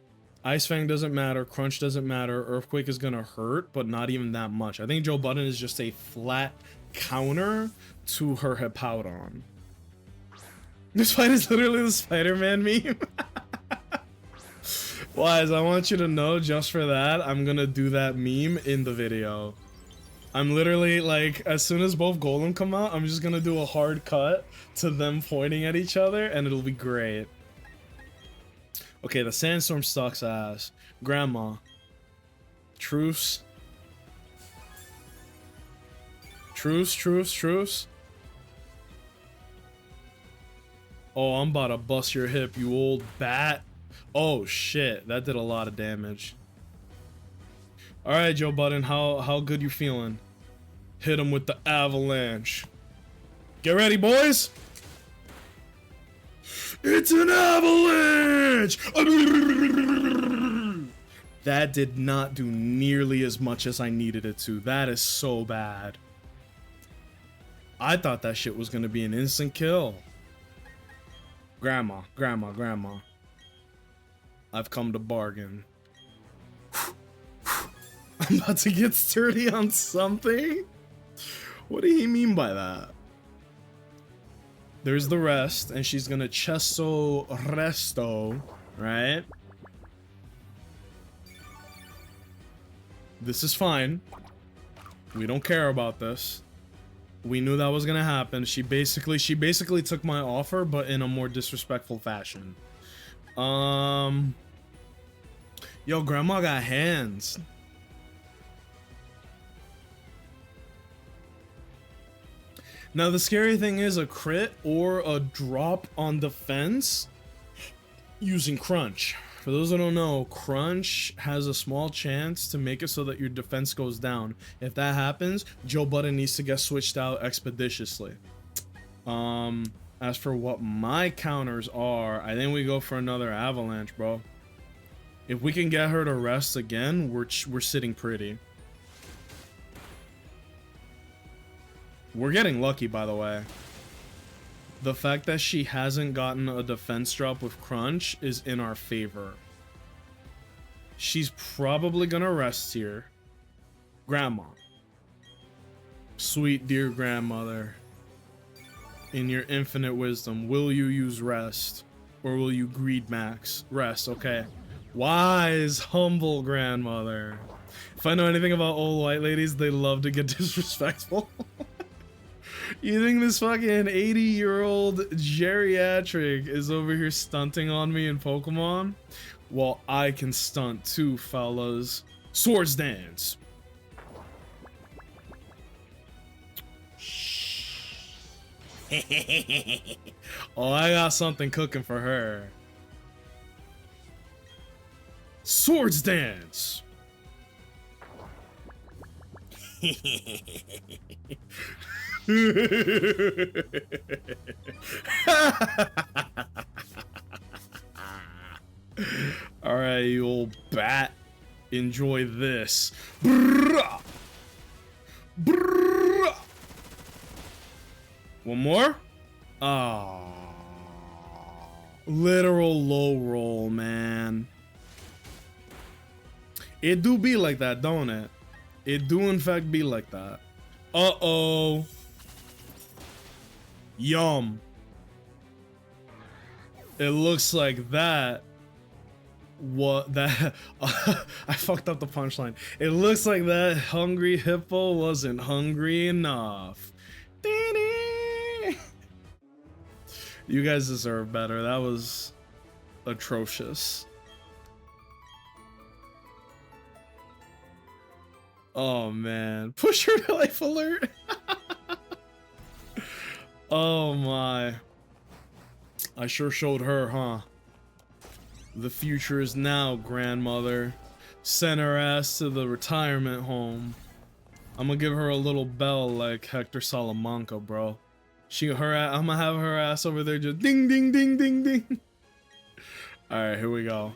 Ice Fang doesn't matter, Crunch doesn't matter, Earthquake is gonna hurt, but not even that much. I think Joe Budden is just a flat counter to her Hippowdon. This fight is literally the Spider-Man meme. Wise, I want you to know, just for that, I'm gonna do that meme in the video. I'm literally, like, as soon as both Golem come out, I'm just gonna do a hard cut to them pointing at each other, and it'll be great. Okay, the Sandstorm sucks ass. Grandma. Truce. Truce, truce, truce. Oh, I'm about to bust your hip, you old bat. Oh, shit. That did a lot of damage. Alright, Joe Budden, how good you feeling? Hit him with the avalanche. Get ready, boys! It's an avalanche! That did not do nearly as much as I needed it to. That is so bad. I thought that shit was gonna be an instant kill. Grandma, grandma, grandma. I've come to bargain. I'm about to get sturdy on something? What did he mean by that? There's the rest, and she's gonna Chesto Resto, right? This is fine. We don't care about this. We knew that was gonna happen. She basically took my offer, but in a more disrespectful fashion. Yo, grandma got hands. Now, the scary thing is a crit or a drop on defense using Crunch. For those who don't know, Crunch has a small chance to make it so that your defense goes down. If that happens, Joe Budden needs to get switched out expeditiously. As for what my counters are, I think we go for another Avalanche, bro. If we can get her to rest again, we're sitting pretty. We're getting lucky, by the way. The fact that she hasn't gotten a defense drop with Crunch is in our favor. She's probably gonna rest here. Grandma. Sweet dear grandmother. In your infinite wisdom, will you use rest? Or will you greed max? Rest, okay. Wise, humble grandmother. If I know anything about old white ladies, they love to get disrespectful. You think this fucking 80-year-old geriatric is over here stunting on me in Pokemon? Well, I can stunt too, fellas. Swords dance. Oh, I got something cooking for her. Swords dance. Alright, you old bat. Enjoy this. Brrrah. Brrrah. One more? Ah. Literal low roll, man. It do be like that, don't it? It do in fact be like that. Uh-oh. Yum. It looks like that. What that I fucked up the punchline. It looks like that hungry hippo wasn't hungry enough. You guys deserve better. That was atrocious. Oh man. Push her to life alert. Oh my. I sure showed her, huh? The future is now, grandmother. Send her ass to the retirement home. I'm gonna give her a little bell like Hector Salamanca, bro. I'm gonna have her ass over there just ding ding ding ding ding. Alright, here we go.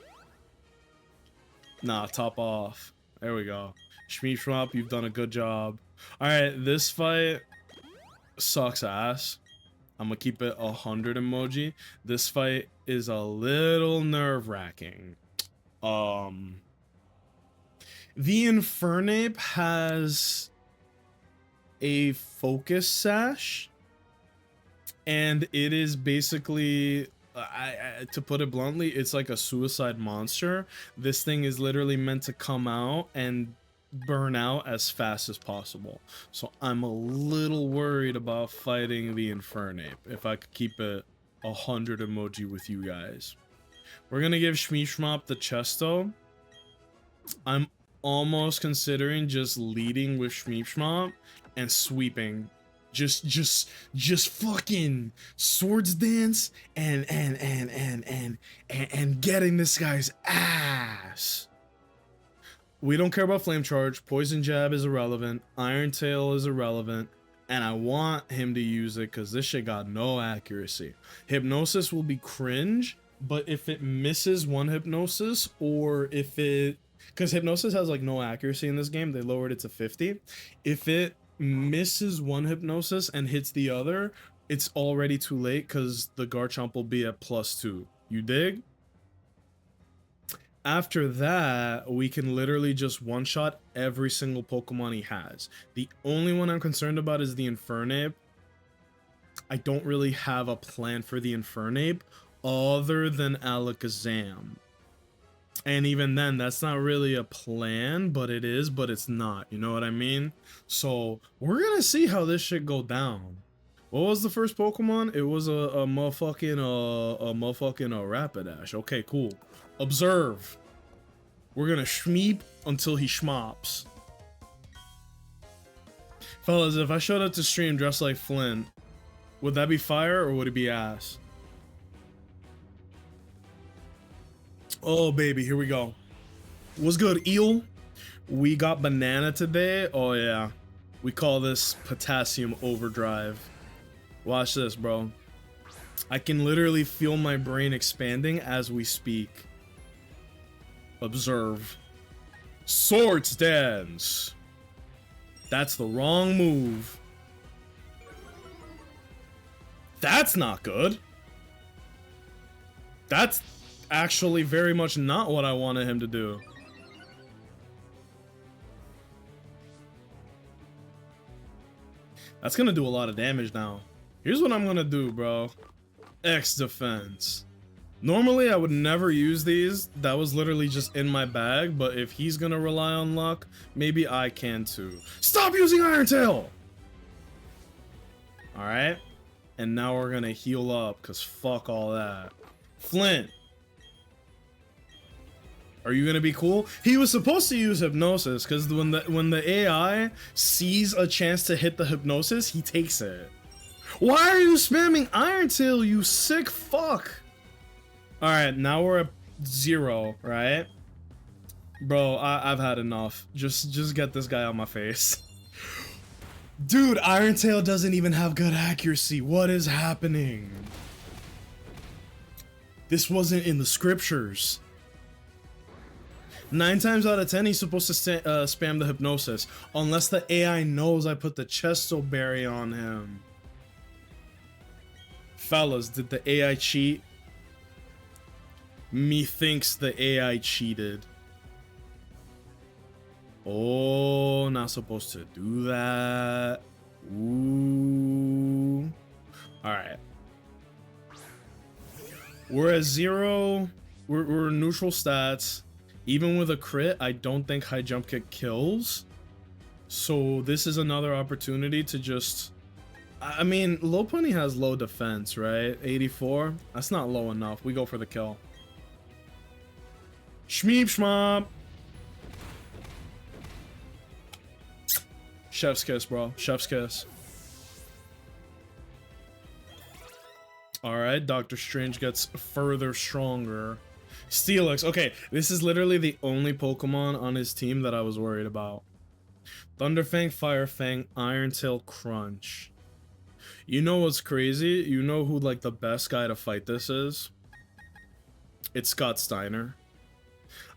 Nah, top off. There we go. Shmeep Shmop, you've done a good job. Alright, this fight sucks ass. I'm gonna keep it 100 emoji. This fight is a little nerve-wracking. The Infernape has a focus sash, and it is basically, to put it bluntly, it's like a suicide monster. This thing is literally meant to come out and burn out as fast as possible. So I'm a little worried about fighting the Infernape, if I could keep it 100 emoji with you guys. We're gonna give Shmeep Shmop the Chesto. I'm almost considering just leading with Shmeep Shmop and sweeping. Just fucking swords dance and getting this guy's ass. We don't care about Flame Charge. Poison Jab is irrelevant. Iron Tail is irrelevant. And I want him to use it because this shit got no accuracy. Hypnosis will be cringe, but if it misses one Hypnosis, or if it... Because Hypnosis has like no accuracy in this game. They lowered it to 50. If it misses one Hypnosis and hits the other, it's already too late because the Garchomp will be at +2. You dig? After that, we can literally just one-shot every single Pokemon he has. The only one I'm concerned about is the Infernape. I don't really have a plan for the Infernape other than Alakazam. And even then, that's not really a plan, but it is, but it's not. You know what I mean? So, we're gonna see how this shit go down. What was the first Pokemon? It was a motherfucking Rapidash. Okay, cool. Observe. We're gonna shmeep until he schmops. Fellas, if I showed up to stream dressed like Flint, would that be fire or would it be ass? Oh baby, here we go. What's good, Eel? We got banana today. Oh yeah. We call this potassium overdrive. Watch this, bro. I can literally feel my brain expanding as we speak. Observe. Swords dance. That's the wrong move. That's not good. That's actually very much not what I wanted him to do. That's gonna do a lot of damage now. Here's what I'm gonna do, bro. X defense. Normally, I would never use these. That was literally just in my bag, but if he's gonna rely on luck, maybe I can too. Stop using Iron Tail! Alright. And now we're gonna heal up, because fuck all that. Flint. Are you gonna be cool? He was supposed to use hypnosis, because when the AI sees a chance to hit the hypnosis, he takes it. Why are you spamming Iron Tail, you sick fuck? Alright, now we're at 0, right? Bro, I've had enough. Just get this guy on my face. Dude, Iron Tail doesn't even have good accuracy. What is happening? This wasn't in the scriptures. 9 times out of 10, he's supposed to spam the hypnosis. Unless the AI knows I put the Chesto Berry on him. Fellas, did the AI cheat? Methinks the AI cheated. Oh, not supposed to do that. Ooh. Alright. We're at 0. We're neutral stats. Even with a crit, I don't think high jump kick kills. So this is another opportunity to just... I mean, Low Pony has low defense, right? 84? That's not low enough. We go for the kill. Shmeep shmop. Chef's kiss, bro. Chef's kiss. Alright, Doctor Strange gets further stronger. Steelix. Okay, this is literally the only Pokemon on his team that I was worried about. Thunderfang, Firefang, Iron Tail, Crunch. You know what's crazy? You know who, like, the best guy to fight this is? It's Scott Steiner.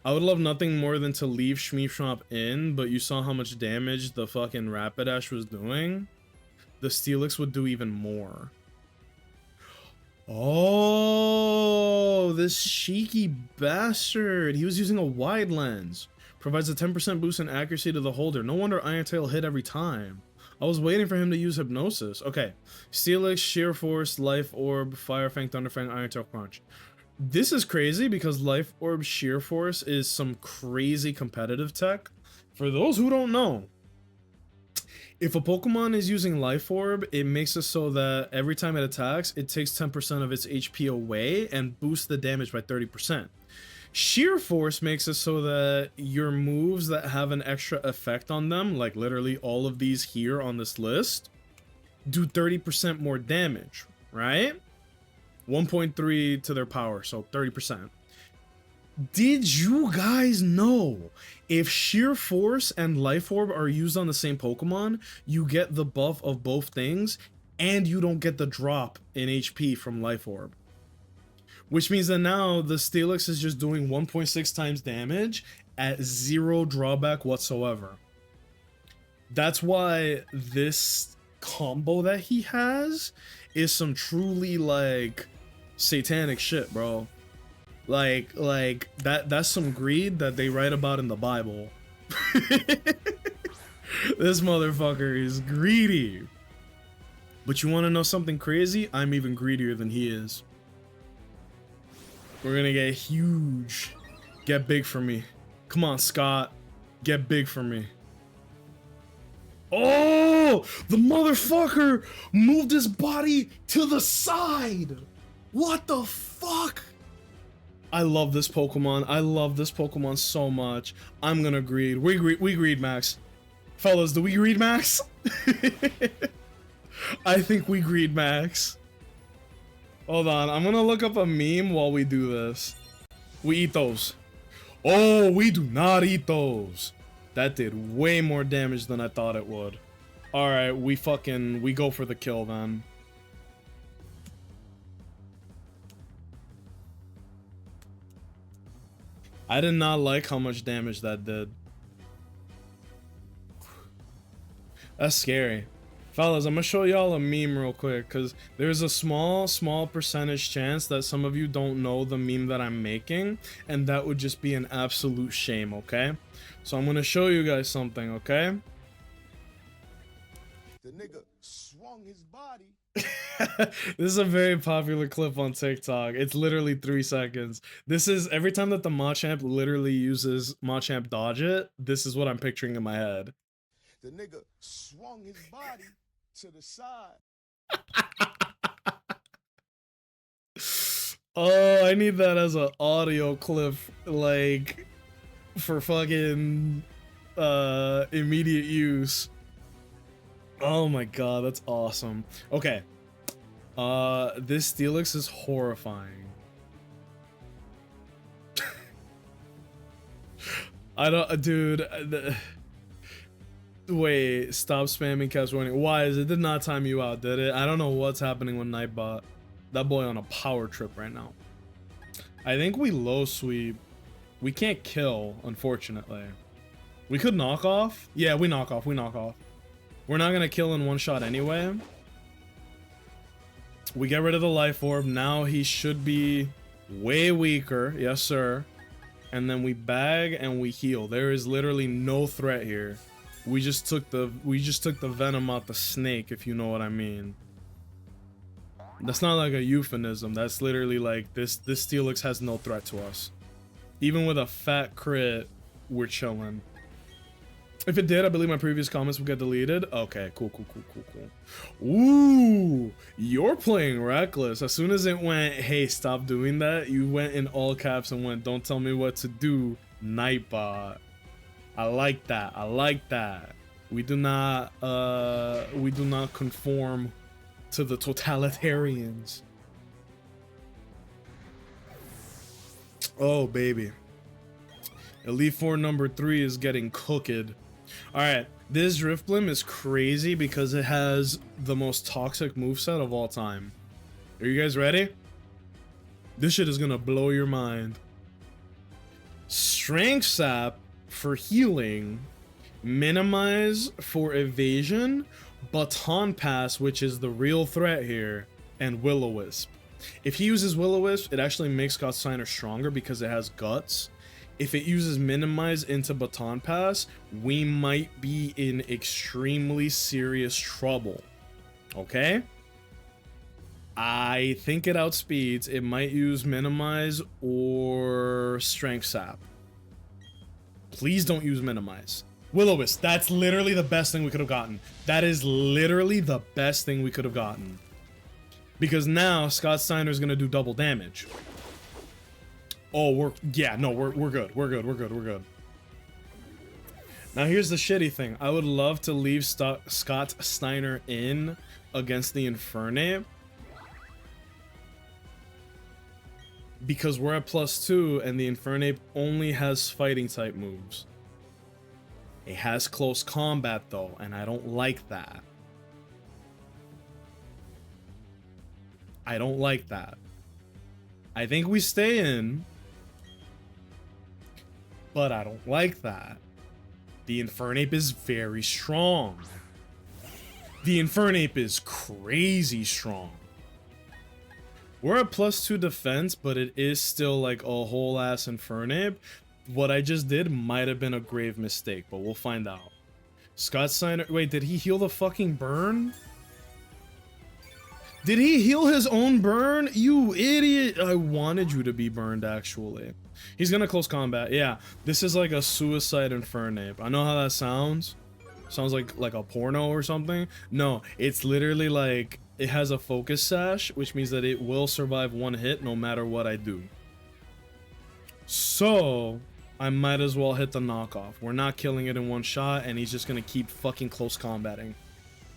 I would love nothing more than to leave Shmeep in, but you saw how much damage the fucking Rapidash was doing. The Steelix would do even more. Oh, this cheeky bastard. He was using a wide lens. Provides a 10% boost in accuracy to the holder. No wonder Iron Tail hit every time. I was waiting for him to use hypnosis. Okay. Steelix, Sheer Force, Life Orb, Firefang, Thunderfang, Iron Tail, Crunch. This is crazy because Life Orb Sheer Force is some crazy competitive tech. For those who don't know, if a Pokemon is using Life Orb, it makes it so that every time it attacks, it takes 10% of its HP away and boosts the damage by 30%. Sheer Force makes it so that your moves that have an extra effect on them, like literally all of these here on this list, do 30% more damage, right? 1.3 to their power, so 30%. Did you guys know if Sheer Force and Life Orb are used on the same Pokemon, you get the buff of both things, and you don't get the drop in HP from Life Orb? Which means that now the Steelix is just doing 1.6 times damage at 0 drawback whatsoever. That's why this combo that he has is some truly, like, satanic shit, bro. Like that's some greed that they write about in the Bible. This motherfucker is greedy. But you want to know something crazy? I'm even greedier than he is. We're gonna get huge. Get big for me. Come on, Scott. Get big for me. Oh, the motherfucker moved his body to the side. What the fuck? I love this Pokemon. I love this Pokemon so much. I'm gonna greed. We greed max. Fellas, do we greed max? I think we greed max. Hold on, I'm gonna look up a meme while we do this. We eat those. Oh, we do not eat those. That did way more damage than I thought it would. Alright, we go for the kill then. I did not like how much damage that did. That's scary. Fellas, I'm gonna show y'all a meme real quick, because there's a small percentage chance that some of you don't know the meme that I'm making, and that would just be an absolute shame, okay? So I'm gonna show you guys something, okay? The nigga swung his body. This is a very popular clip on TikTok. It's literally 3 seconds. This is every time that the Machamp literally uses Machamp dodge it, this is what I'm picturing in my head. The nigga swung his body to the side. Oh, I need that as an audio clip, like, for fucking immediate use. Oh my god, that's awesome. Okay. This Steelix is horrifying. I don't, dude. Wait, stop spamming cast warning. Why is it? Did not time you out, did it? I don't know what's happening with Nightbot. That boy on a power trip right now. I think we low sweep. We can't kill, unfortunately. We could knock off. Yeah, we knock off. We knock off. We're not gonna kill in one shot anyway. We get rid of the life orb. Now he should be way weaker. Yes, sir. And then we bag and we heal. There is literally no threat here. We just took the venom out the snake, if you know what I mean. That's not like a euphemism. That's literally like this Steelix has no threat to us. Even with a fat crit, we're chilling. If it did, I believe my previous comments would get deleted. Okay, cool. Ooh, you're playing reckless. As soon as it went, hey, stop doing that, you went in all caps and went, don't tell me what to do, Nightbot. I like that. I like that. We do not conform to the totalitarians. Oh, baby. Elite Four number 3 is getting cooked. Alright, this Drifblim is crazy because it has the most toxic moveset of all time. Are you guys ready? This shit is gonna blow your mind. Strength Sap for healing, Minimize for evasion, Baton Pass, which is the real threat here, and Will-O-Wisp. If he uses Will-O-Wisp, it actually makes Scott Steiner stronger because it has guts. If it uses Minimize into Baton Pass, we might be in extremely serious trouble. Okay? I think it outspeeds. It might use Minimize or Strength Sap. Please don't use Minimize. Will-O-Wisp, that's literally the best thing we could have gotten. That is literally the best thing we could have gotten. Because now Scott Steiner is going to do double damage. Oh, we're good. We're good. Now here's the shitty thing. I would love to leave Scott Steiner in against the Infernape, because we're at +2 and the Infernape only has fighting type moves. It has close combat though, and I don't like that. I don't like that. I think we stay in, but I don't like that. The Infernape is very strong. The Infernape is crazy strong. We're at +2 defense, but it is still like a whole ass Infernape. What I just did might have been a grave mistake, but we'll find out. Scott Steiner, wait, did he heal the fucking burn? Did he heal his own burn? You idiot. I wanted you to be burned, actually. He's gonna close combat. Yeah, this is like a suicide Infernape. I know how that sounds. Sounds like a porno or something. No, it's literally like, it has a focus sash, which means that it will survive one hit no matter what I do. So, I might as well hit the knockoff. We're not killing it in one shot, and he's just gonna keep fucking close combating.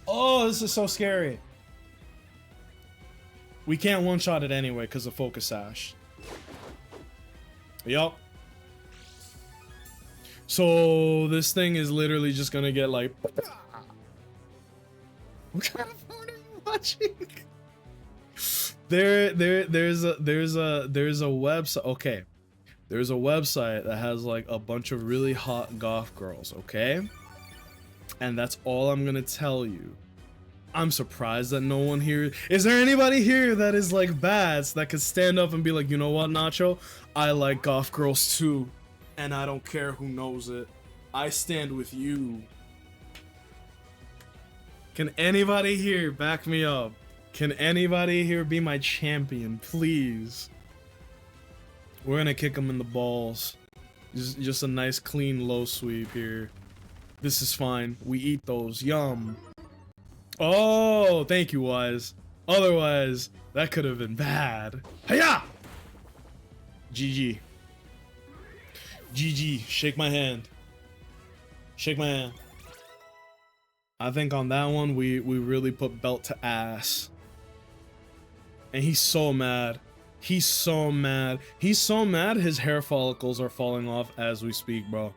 Oh, this is so scary. We can't one-shot it anyway because of focus sash. Yup. So this thing is literally just gonna get like. What kind of porn are you watching? There's a website. Okay, there's a website that has like a bunch of really hot goth girls. Okay, and that's all I'm gonna tell you. I'm surprised that no one here. Is there anybody here that is like bats that could stand up and be like, you know what, Nacho? I like golf girls too, and I don't care who knows it. I stand with you. Can anybody here back me up? Can anybody here be my champion, please? We're gonna kick him in the balls. Just a nice clean low sweep here. This is fine. We eat those. Yum. Oh, thank you, Wise. Otherwise, that could have been bad. Hiya! GG. GG. Shake my hand. Shake my hand. I think on that one, we really put belt to ass. And he's so mad. He's so mad. He's so mad his hair follicles are falling off as we speak, bro.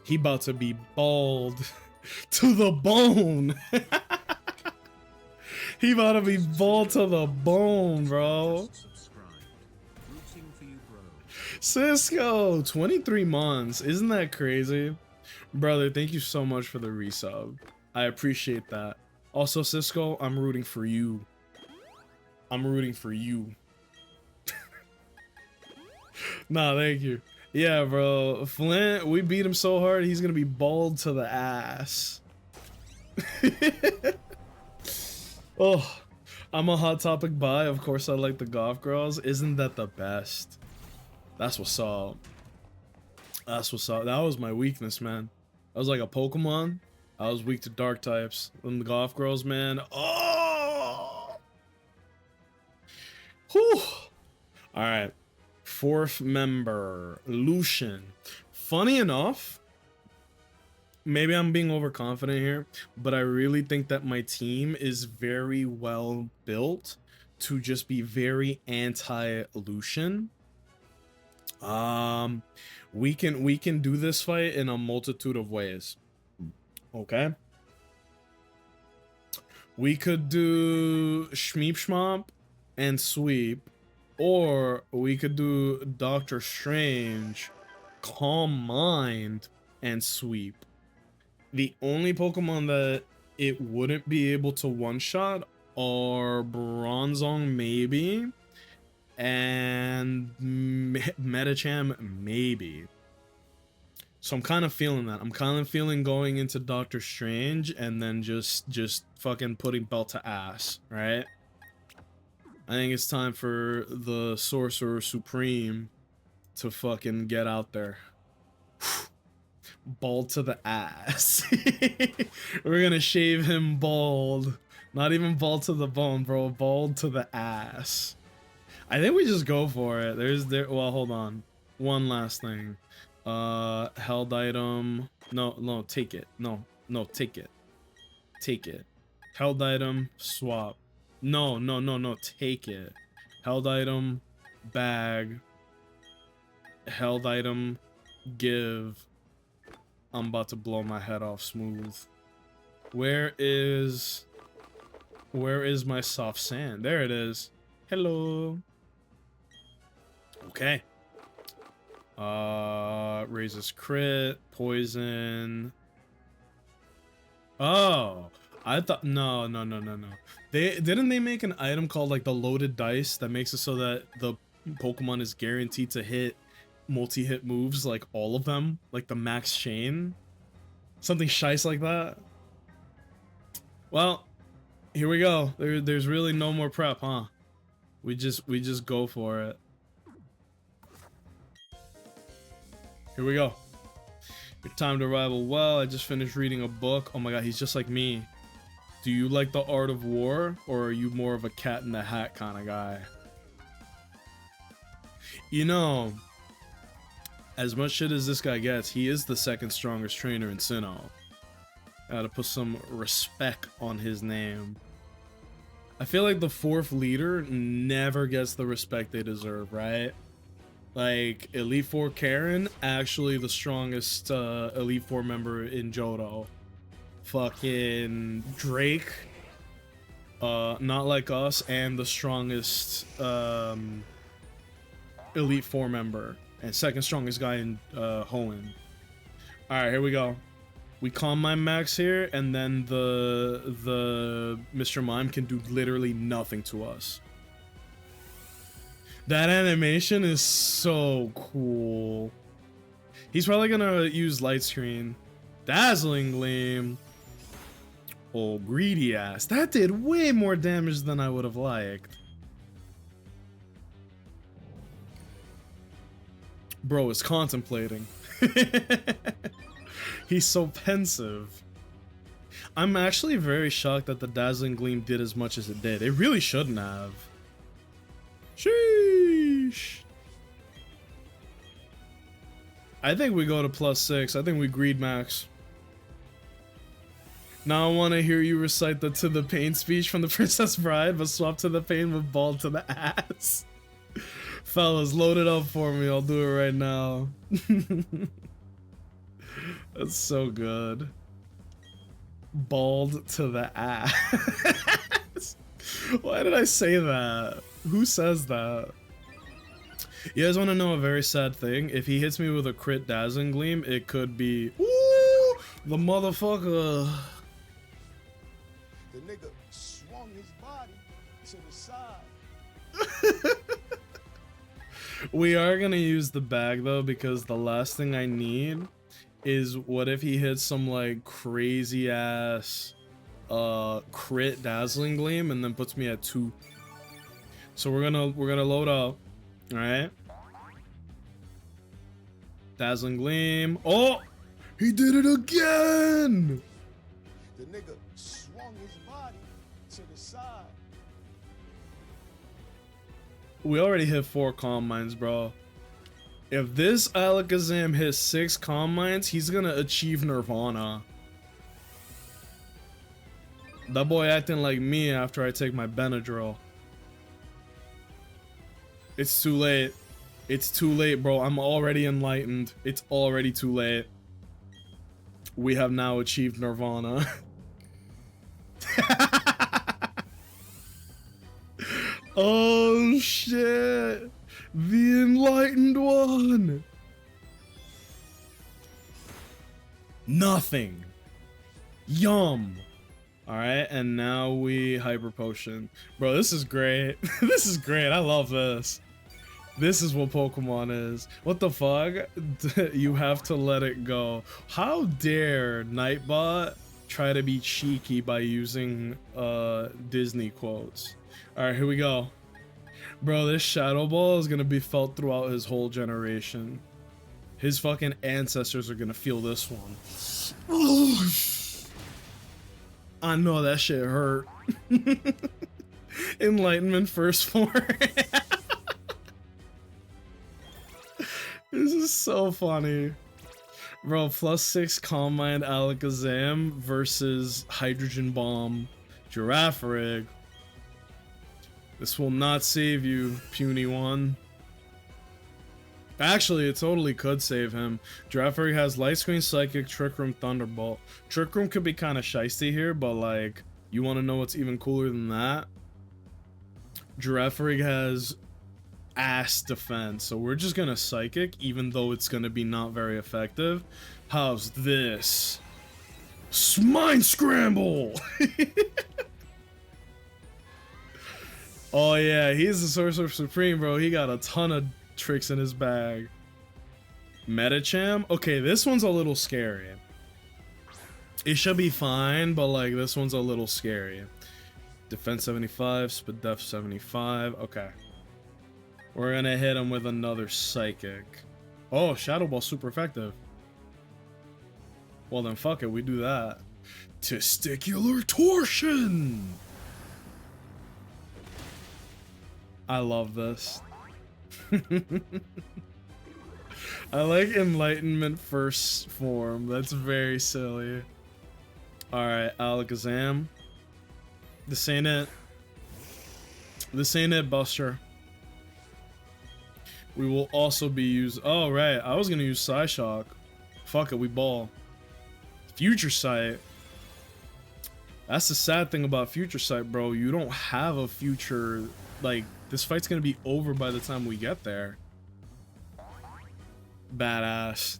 He about to be bald to the bone. He about to be bald to the bone, bro. Cisco, 23 months. Isn't that crazy? Brother, thank you so much for the resub. I appreciate that. Also, Cisco, I'm rooting for you. I'm rooting for you. Nah, thank you. Yeah, bro. Flint, we beat him so hard, he's gonna be bald to the ass. Oh, I'm a Hot Topic buy. Of course, I like the golf girls. Isn't that the best? That's what's up. That's what's up. That was my weakness, man. I was like a Pokemon. I was weak to dark types. And the golf girls, man. Oh! Whew! Alright. Fourth member. Lucian. Funny enough, maybe I'm being overconfident here, but I really think that my team is very well built to just be very anti-Lucian. We can do this fight in a multitude of ways. Okay. We could do Shmeep Shmop and Sweep, or we could do Doctor Strange, Calm Mind, and Sweep. The only Pokemon that it wouldn't be able to one-shot are Bronzong, maybe, and Medicham, maybe. So I'm kind of feeling that. I'm kind of feeling going into Doctor Strange and then just fucking putting belt to ass, right? I think it's time for the Sorcerer Supreme to fucking get out there. Bald to the ass. We're gonna shave him bald. Not even bald to the bone, bro. Bald to the ass. I think we just go for it. Well, hold on. One last thing. Held item. No, take it. No, take it. Take it. Held item, swap. No, take it. Held item, bag. Held item, give. I'm about to blow my head off smooth. Where is my soft sand? There it is. Hello. Okay. Raises crit, poison. Oh, I thought no. Didn't they make an item called like the loaded dice that makes it so that the Pokemon is guaranteed to hit multi-hit moves, like all of them, like the max chain, something shice like that. Well, here we go. There's really no more prep, huh? We just go for it. Here we go. Your time to rival well. I just finished reading a book. Oh my god, he's just like me. Do you like the art of war, or are you more of a cat in the hat kind of guy? You know, as much shit as this guy gets, he is the second strongest trainer in Sinnoh. Gotta put some respect on his name. I feel like the fourth leader never gets the respect they deserve, right? Like, Elite Four Karen, actually the strongest Elite Four member in Johto. Fucking Drake, not like us, and the strongest Elite Four member. And second strongest guy in Hoenn. Alright, here we go. We calm my max here, and then the Mr. Mime can do literally nothing to us. That animation is so cool. He's probably gonna use light screen. Dazzling Gleam. Oh, greedy ass. That did way more damage than I would have liked. Bro is contemplating. He's so pensive. I'm actually very shocked that the Dazzling Gleam did as much as it did. It really shouldn't have. Sheesh. I think we go to +6. I think we greed max. Now I want to hear you recite the "To the Pain" speech from the Princess Bride, but swap "To the Pain" with "Ball to the ass." Fellas, load it up for me. I'll do it right now. That's so good. Bald to the ass. Why did I say that? Who says that? You guys want to know a very sad thing? If he hits me with a crit Dazzling Gleam, it could be... Ooh, the motherfucker. The nigga swung his body to the side. We are gonna use the bag though, because the last thing I need is what if he hits some like crazy ass crit Dazzling Gleam and then puts me at 2. So we're gonna load up. Alright. Dazzling Gleam. Oh! He did it again! The nigga swung his body to the side. We already hit 4 Calm Minds, bro. If this Alakazam hits 6 Calm Minds, he's gonna achieve Nirvana. That boy acting like me after I take my Benadryl. It's too late. It's too late, bro. I'm already enlightened. It's already too late. We have now achieved Nirvana. Oh shit! The enlightened one! Nothing. Yum. Alright, and now we Hyper Potion. Bro, this is great. This is great. I love this. This is what Pokemon is. What the fuck? You have to let it go. How dare Nightbot try to be cheeky by using Disney quotes? Alright, here we go. Bro, this Shadow Ball is gonna be felt throughout his whole generation. His fucking ancestors are gonna feel this one. I know that shit hurt. Enlightenment first form. This is so funny. Bro, +6 Calm Mind Alakazam versus Hydrogen Bomb Girafarig. This will not save you, puny one. Actually, it totally could save him. Girafarig has Light Screen, Psychic, Trick Room, Thunderbolt. Trick Room could be kind of shiesty here, but like, you want to know what's even cooler than that? Girafarig has ass defense, so we're just gonna Psychic, even though it's gonna be not very effective. How's this? Mind Scramble! Oh yeah, he's the Sorcerer Supreme, bro. He got a ton of tricks in his bag. Metacham? Okay, this one's a little scary. It should be fine, but like, this one's a little scary. Defense 75, Speed Def 75, okay. We're gonna hit him with another Psychic. Oh, Shadow Ball super effective. Well then fuck it, we do that. Testicular Torsion! I love this. I like Enlightenment first form. That's very silly. Alright, Alakazam. This ain't it. This ain't it, Buster. We will also be using... Oh, right. I was gonna use Psyshock. Fuck it, we ball. Future Sight. That's the sad thing about Future Sight, bro. You don't have a future... Like, this fight's gonna be over by the time we get there. Badass.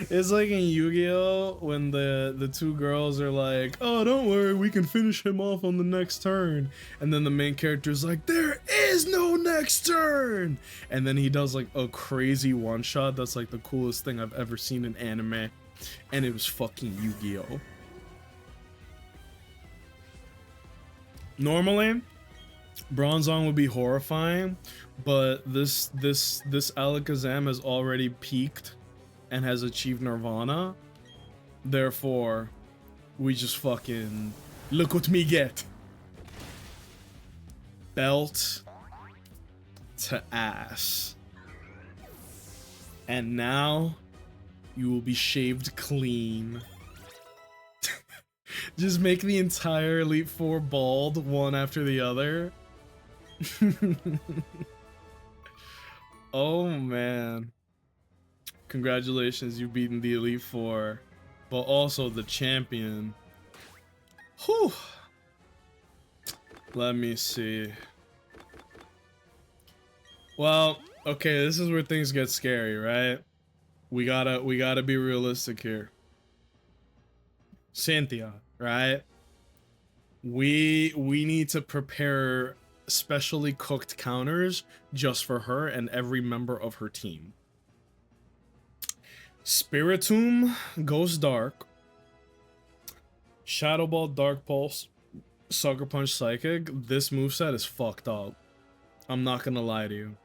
It's like in Yu-Gi-Oh when the two girls are like, "Oh, don't worry, we can finish him off on the next turn," and then the main character's like, "There is no next turn," and then he does like a crazy one shot that's like the coolest thing I've ever seen in anime, and it was fucking Yu-Gi-Oh. Normally, Bronzong would be horrifying, but this Alakazam has already peaked and has achieved Nirvana. Therefore, we just fucking look what me get. Belt to ass. And now you will be shaved clean. Just make the entire Elite Four bald, one after the other. Oh man. Congratulations, you've beaten the Elite Four, but also the champion. Whew. Let me see. Well, okay, this is where things get scary, right? We gotta be realistic here. Cynthia, right? We need to prepare specially cooked counters just for her and every member of her team. Spiritomb goes dark. Shadow Ball, Dark Pulse, Sucker Punch, Psychic. This moveset is fucked up. I'm not gonna lie to you.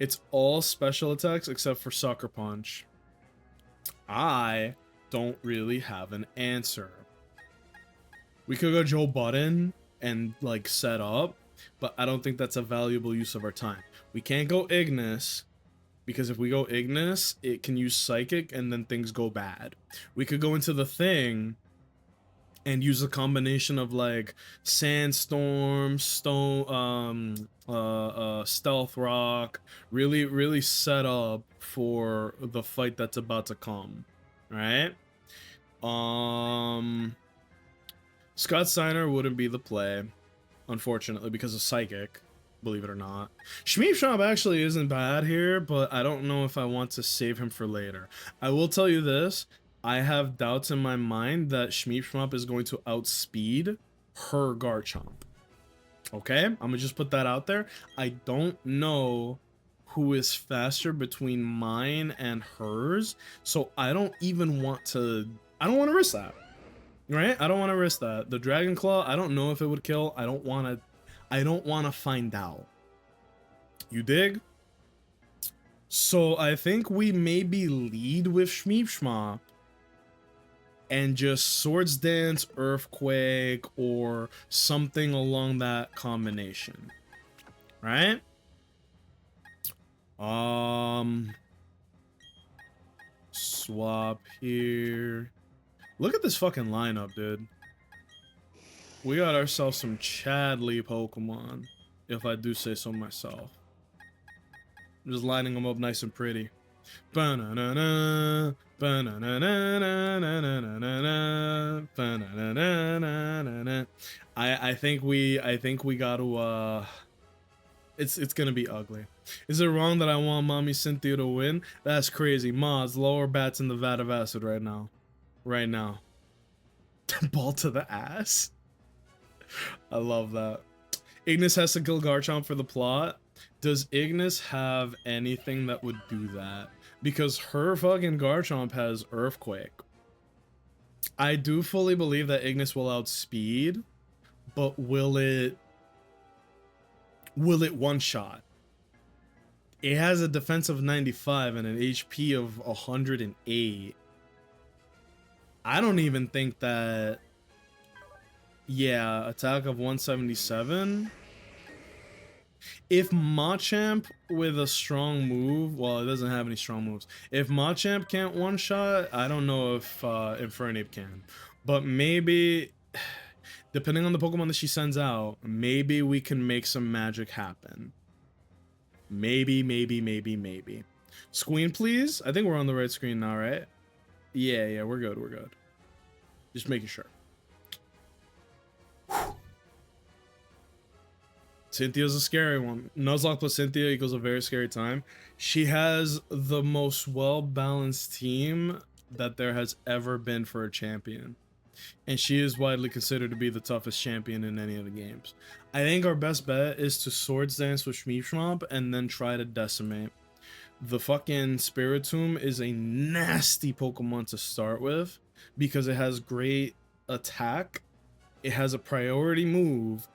It's all special attacks except for Sucker Punch. I don't really have an answer. We could go Joe Budden and like set up, but I don't think that's a valuable use of our time. We can't go Ignis, because if we go Ignis, it can use Psychic and then things go bad. We could go into the thing and use a combination of like Sandstorm, Stone, Stealth Rock, really set up for the fight that's about to come, right? Scott Steiner wouldn't be the play, unfortunately, because of Psychic, believe it or not. Shmeep Shop actually isn't bad here, but I don't know if I want to save him for later. I will tell you this, I have doubts in my mind that Shmeep Shop is going to outspeed her Garchomp. Okay, I'm gonna just put that out there. I don't know who is faster between mine and hers, so I don't even want to, I don't want to risk that. Right? I don't want to risk that. The Dragon Claw, I don't know if it would kill. I don't want to find out. You dig? So I think we maybe lead with Shmeep Shmop and just Swords Dance, Earthquake, or something along that combination. Right? Swap here. Look at this fucking lineup, dude. We got ourselves some Chadley Pokemon, if I do say so myself. I'm just lining them up nice and pretty. Ba-na-na-na, ba-na-na-na-na-na-na-na-na, ba-na-na-na-na-na-na. I think we got to it's gonna be ugly. Is it wrong that I want Mommy Cynthia to win? That's crazy. Mods, lower bats in the vat of acid right now. Right now. Ball to the ass. I love that. Ignis has to kill Garchomp for the plot. Does Ignis have anything that would do that? Because her fucking Garchomp has Earthquake. I do fully believe that Ignis will outspeed, but will it one shot? It has a defense of 95 and an HP of 108. I don't even think that. Yeah, attack of 177. If Machamp with a strong move, well, it doesn't have any strong moves. If Machamp can't one shot, I don't know if Infernape can. But maybe, depending on the Pokemon that she sends out, maybe we can make some magic happen. Maybe. Screen, please. I think we're on the right screen now, right? Yeah, we're good. Just making sure. Cynthia's a scary one. Nuzlocke plus Cynthia equals a very scary time. She has the most well-balanced team that there has ever been for a champion. And she is widely considered to be the toughest champion in any of the games. I think our best bet is to Swords Dance with Shmeeshmop and then try to decimate. The fucking Spiritomb is a nasty Pokemon to start with because it has great attack, it has a priority move,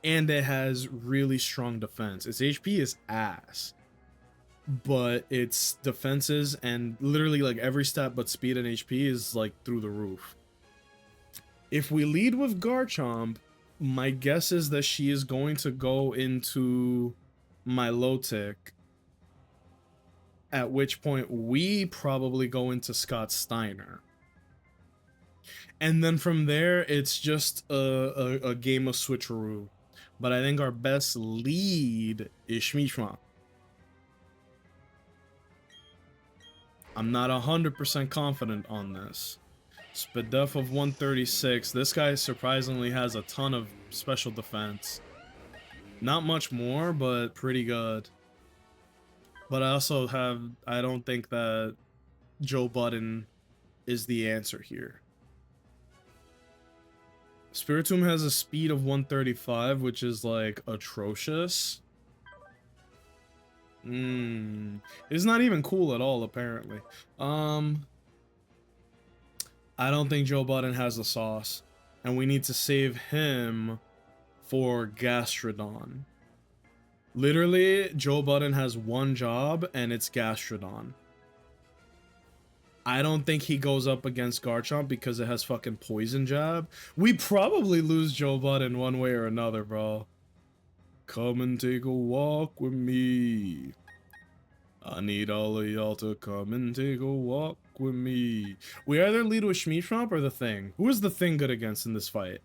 and it has really strong defense. Its HP is ass, but its defenses and literally like every stat but speed and HP is like through the roof. If we lead with Garchomp, my guess is that she is going to go into Milotic, at which point we probably go into Scott Steiner. And then from there, it's just a game of switcheroo. But I think our best lead is Shmeeshmop. I'm not 100% confident on this. Spadef of 136. This guy surprisingly has a ton of special defense. Not much more, but pretty good. But I also have... I don't think that Joe Budden is the answer here. Spiritomb has a speed of 135, which is like atrocious. It's not even cool at all, apparently. I don't think Joe Budden has the sauce, and we need to save him for Gastrodon. Literally, Joe Budden has one job, and it's Gastrodon. I don't think he goes up against Garchomp because it has fucking Poison Jab. We probably lose Joe Budden one way or another, bro. Come and take a walk with me. I need all of y'all to come and take a walk with me. We either lead with Shmeeshmop or the Thing. Who is the Thing good against in this fight?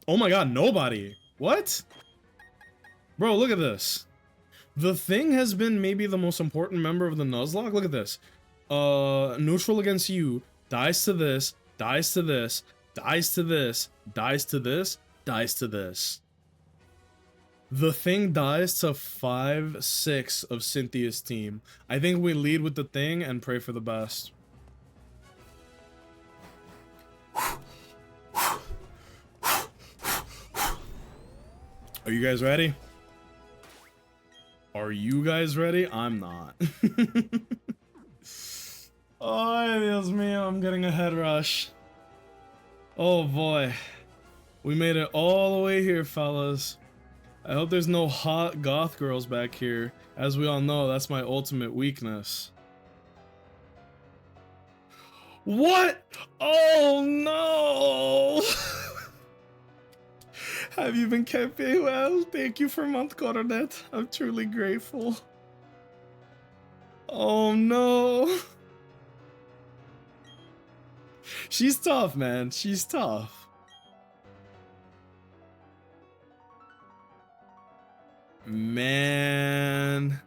Oh my god, nobody. What? Bro, look at this. The Thing has been maybe the most important member of the Nuzlocke. Look at this. Neutral against you. Dies to this. Dies to this. Dies to this. Dies to this. Dies to this. The Thing dies to 5-6 of Cynthia's team. I think we lead with the Thing and pray for the best. Are you guys ready? Are you guys ready? I'm not. Oh, Dios mío, I'm getting a head rush. Oh boy. We made it all the way here, fellas. I hope there's no hot goth girls back here. As we all know, that's my ultimate weakness. What? Oh no! Have you been keeping well? Thank you for month Coronet. I'm truly grateful. Oh no. She's tough, man. She's tough. Man.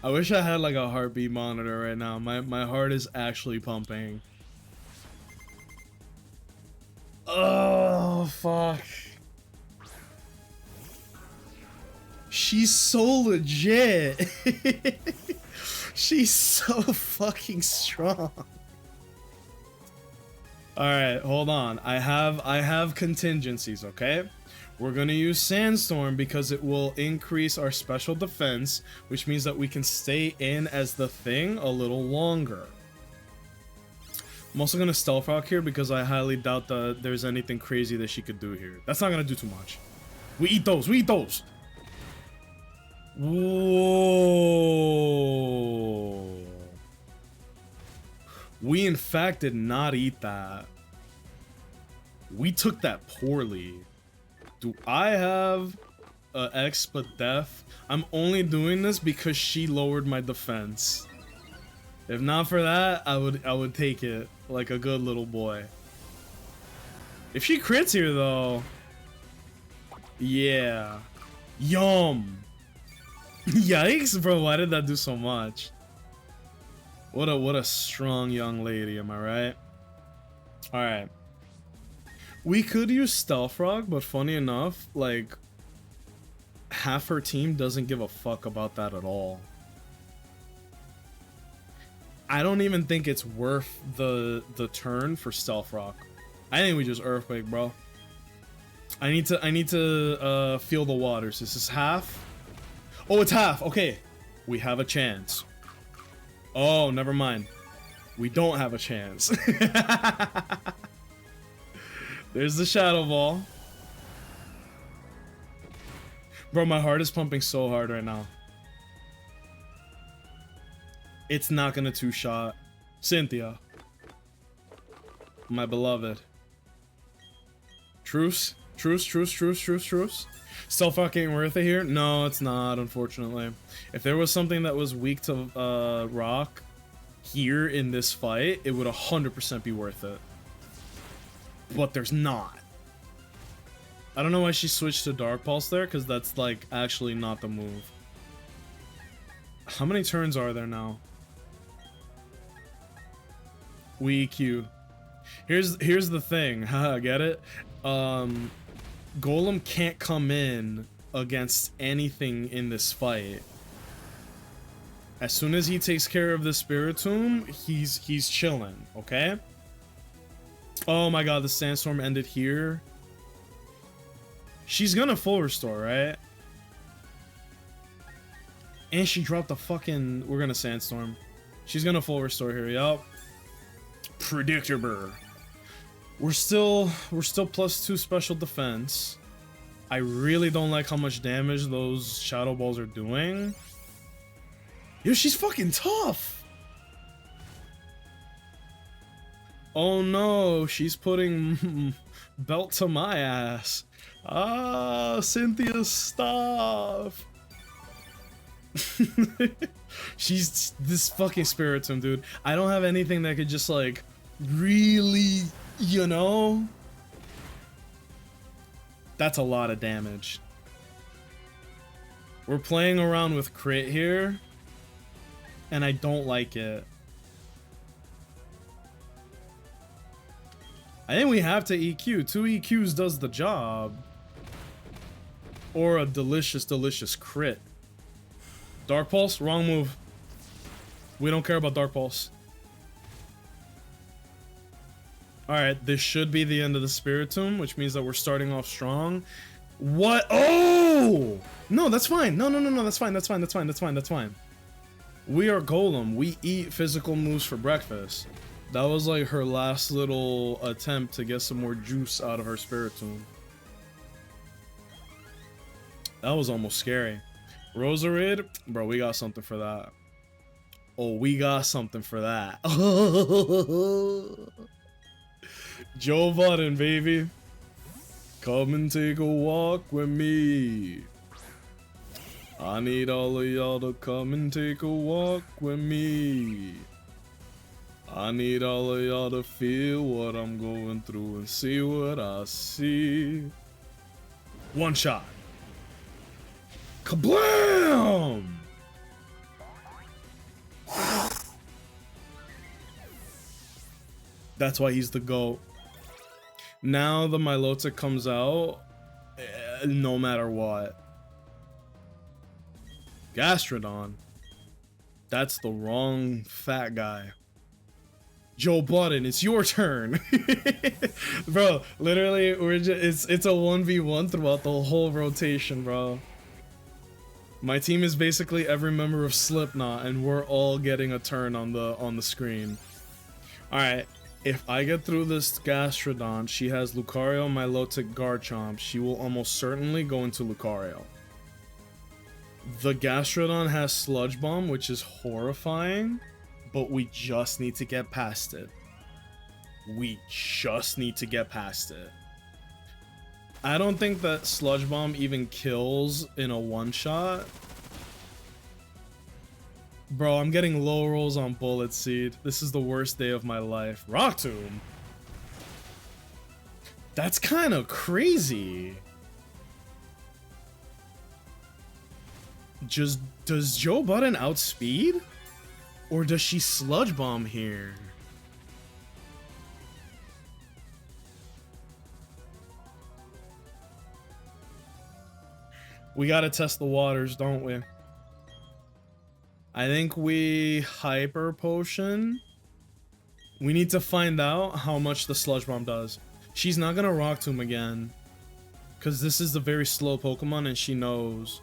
I wish I had like a heartbeat monitor right now. My heart is actually pumping. Oh, fuck. She's so legit. She's so fucking strong. Alright, hold on. I have contingencies, okay? We're gonna use Sandstorm because it will increase our special defense, which means that we can stay in as the Thing a little longer. I'm also gonna Stealth Rock here because I highly doubt that there's anything crazy that she could do here. That's not gonna do too much. We eat those, we eat those! Whoa! We in fact did not eat that. We took that poorly. Do I have a X but def? I'm only doing this because she lowered my defense. If not for that, I would take it like a good little boy. If she crits here though, yeah. Yum. Yikes, bro, why did that do so much? What a strong young lady, am I right? Alright. We could use Stealth Rock, but funny enough, like, half her team doesn't give a fuck about that at all. I don't even think it's worth the turn for Stealth Rock. I think we just Earthquake, bro. I need to feel the waters. This is half. Oh, it's half. Okay, we have a chance. Oh, never mind. We don't have a chance. There's the Shadow Ball. Bro, my heart is pumping so hard right now. It's not gonna two-shot. Cynthia. My beloved. Truce? Truce, truce, truce, truce, truce. Stealth Rock ain't worth it here? No, it's not, unfortunately. If there was something that was weak to Rock here in this fight, it would 100% be worth it. But there's not. I don't know why she switched to Dark Pulse there, because that's, like, actually not the move. How many turns are there now? We EQ. Here's the thing. Haha, get it? Golem can't come in against anything in this fight. As soon as he takes care of the Spiritomb, he's chilling, okay? Oh my god, the Sandstorm ended here. She's gonna full restore, right? And she dropped the fucking... We're gonna Sandstorm. She's gonna full restore here, yup. Predictable. We're still +2 special defense. I really don't like how much damage those Shadow Balls are doing. Yo, she's fucking tough! Oh no, she's putting belt to my ass. Ah, Cynthia, stop! She's this fucking Spiritomb, dude. I don't have anything that could just, like, really, you know? That's a lot of damage. We're playing around with crit here, and I don't like it. I think we have to EQ. 2 EQs does the job. Or a delicious, delicious crit. Dark Pulse? Wrong move. We don't care about Dark Pulse. Alright, this should be the end of the Spiritomb, which means that we're starting off strong. What? Oh! No, that's fine. No, that's fine. That's fine. We are Golem. We eat physical moves for breakfast. That was like her last little attempt to get some more juice out of her Spiritomb. That was almost scary. Rosarid? Bro, we got something for that. Oh, we got something for that. Joe Budden, baby. Come and take a walk with me. I need all of y'all to come and take a walk with me. I need all of y'all to feel what I'm going through and see what I see. One shot. Kablam! That's why he's the GOAT. Now the Milotic comes out, no matter what. Gastrodon. That's the wrong fat guy. Joe Budden, it's your turn. Bro, literally, we're just, it's a 1v1 throughout the whole rotation, bro. My team is basically every member of Slipknot, and we're all getting a turn on the screen. Alright, if I get through this Gastrodon, she has Lucario, Milotic, Garchomp. She will almost certainly go into Lucario. The Gastrodon has Sludge Bomb, which is horrifying, but we just need to get past it. We just need to get past it. I don't think that Sludge Bomb even kills in a one-shot. Bro, I'm getting low rolls on Bullet Seed. This is the worst day of my life. Rock Tomb? That's kind of crazy. Just, does Joe Budden outspeed? Or does she Sludge Bomb here? We gotta test the waters, don't we? I think we hyper potion. We need to find out how much the sludge bomb does. She's not gonna rock tomb again, because this is a very slow Pokemon and she knows.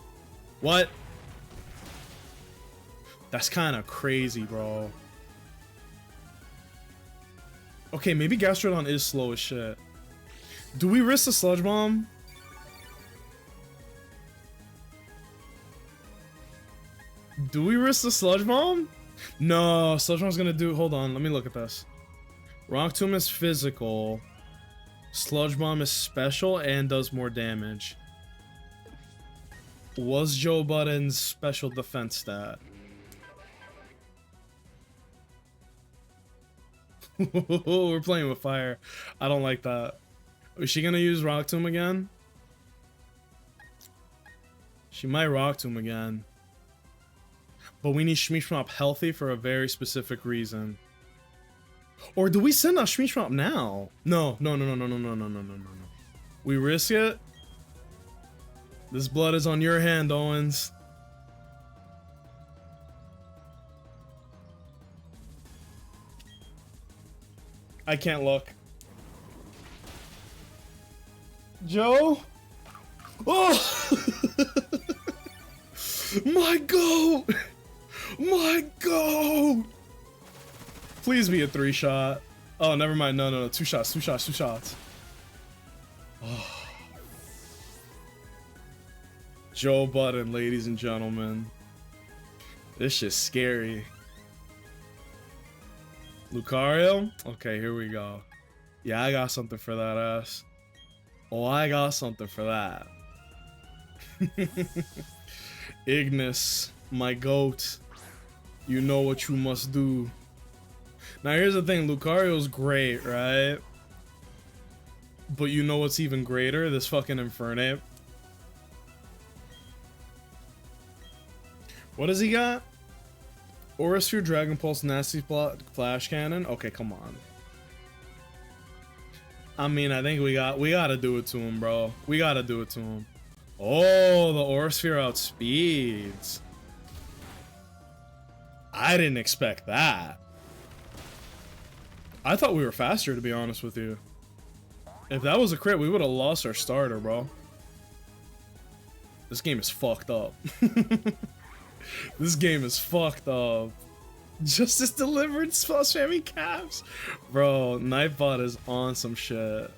What? That's kind of crazy, bro. Okay, maybe Gastrodon is slow as shit. Do we risk the sludge bomb? Do we risk the sludge bomb? No, sludge bomb's gonna do. Hold on, let me look at this. Rock Tomb is physical. Sludge bomb is special and does more damage. Was Joe Budden's special defense stat? We're playing with fire. I don't like that. Is she gonna use Rock Tomb again? She might Rock Tomb again. But we need Shmeeshmop healthy for a very specific reason. Or do we send out Shmeeshmop now? No. We risk it. This blood is on your hand, Owens. I can't look. Joe? Oh! My goat! My goat! Please be a 3-shot. Oh, never mind. No. 2 shots. Oh. Joe Budden, ladies and gentlemen. This shit's scary. Lucario? Okay, here we go. Yeah, I got something for that ass. Oh, I got something for that. Ignis, my goat. You know what you must do. Now here's the thing, Lucario's great, right? But you know what's even greater? This fucking Infernape. What does he got? Aura Sphere, Dragon Pulse, Nasty Flash Cannon. Okay, come on. I mean, I think we gotta do it to him, bro. We gotta do it to him. Oh, the Aura Sphere outspeeds. I didn't expect that. I thought we were faster, to be honest with you. If that was a crit, we would have lost our starter, bro. This game is fucked up. This game is fucked up. Justice delivered spamming caps. Bro, Nightbot is on some shit.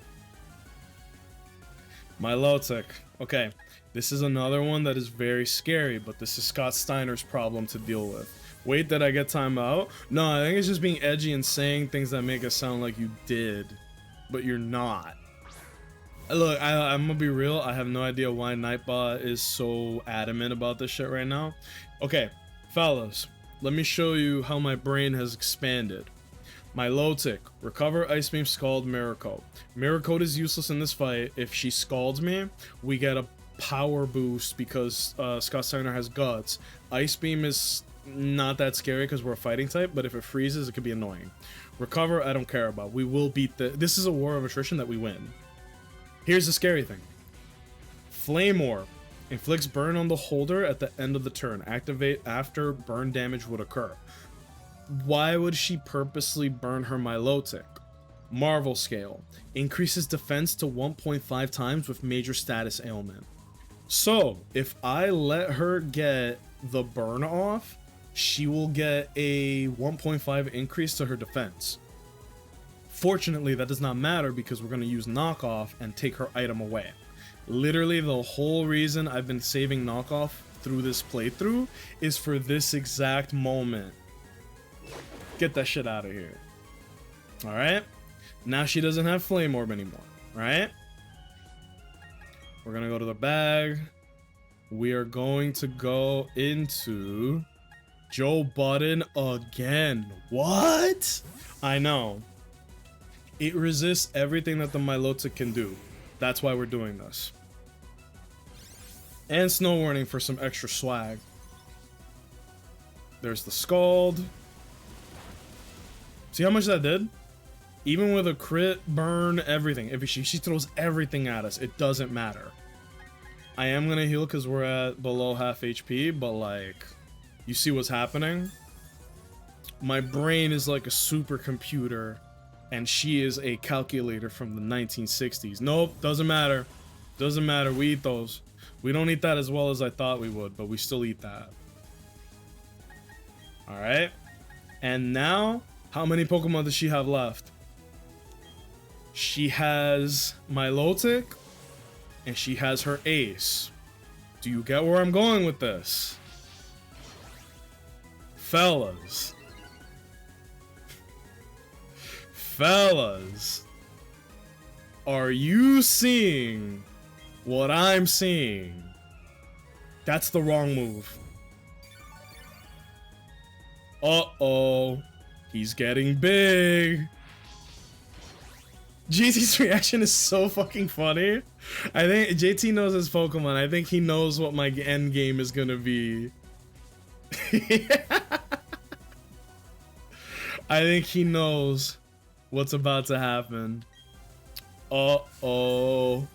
Milotic. Okay, this is another one that is very scary, but this is Scott Steiner's problem to deal with. Wait, did I get time out? No, I think it's just being edgy and saying things that make it sound like you did, but you're not. Look, I'm gonna be real. I have no idea why Nightbot is so adamant about this shit right now. Okay, fellas, let me show you how my brain has expanded. Milotic, recover Ice Beam, Scald, Mirror Coat. Mirror Coat is useless in this fight. If she scalds me, we get a power boost because Scott Steiner has guts. Ice Beam is not that scary because we're a fighting type, but if it freezes, it could be annoying. Recover, I don't care about. We will beat this is a war of attrition that we win. Here's the scary thing. Flame Orb inflicts burn on the holder at the end of the turn. Activate after burn damage would occur. Why would she purposely burn her Milotic? Marvel Scale increases defense to 1.5 times with major status ailment. So if I let her get the burn off, she will get a 1.5 increase to her defense. Fortunately, that does not matter because we're going to use knockoff and take her item away. Literally, the whole reason I've been saving knockoff through this playthrough is for this exact moment. Get that shit out of here. Alright? Now she doesn't have Flame Orb anymore. Right? We're going to go to the bag. We are going to go into Joe Budden again. What? I know. It resists everything that the Milotic can do. That's why we're doing this. And Snow Warning for some extra swag. There's the Scald. See how much that did? Even with a crit, burn, everything. If she throws everything at us, it doesn't matter. I am gonna heal because we're at below half HP, but like, you see what's happening? My brain is like a supercomputer, and she is a calculator from the 1960s. Nope, doesn't matter. Doesn't matter, we eat those. We don't eat that as well as I thought we would, but we still eat that. Alright. And now, how many Pokemon does she have left? She has Milotic, and she has her ace. Do you get where I'm going with this? Fellas. Fellas. Are you seeing what I'm seeing? That's the wrong move. Uh-oh. He's getting big. JT's reaction is so fucking funny. I think JT knows his Pokemon. I think he knows what my end game is gonna be. I think he knows what's about to happen. Uh-oh.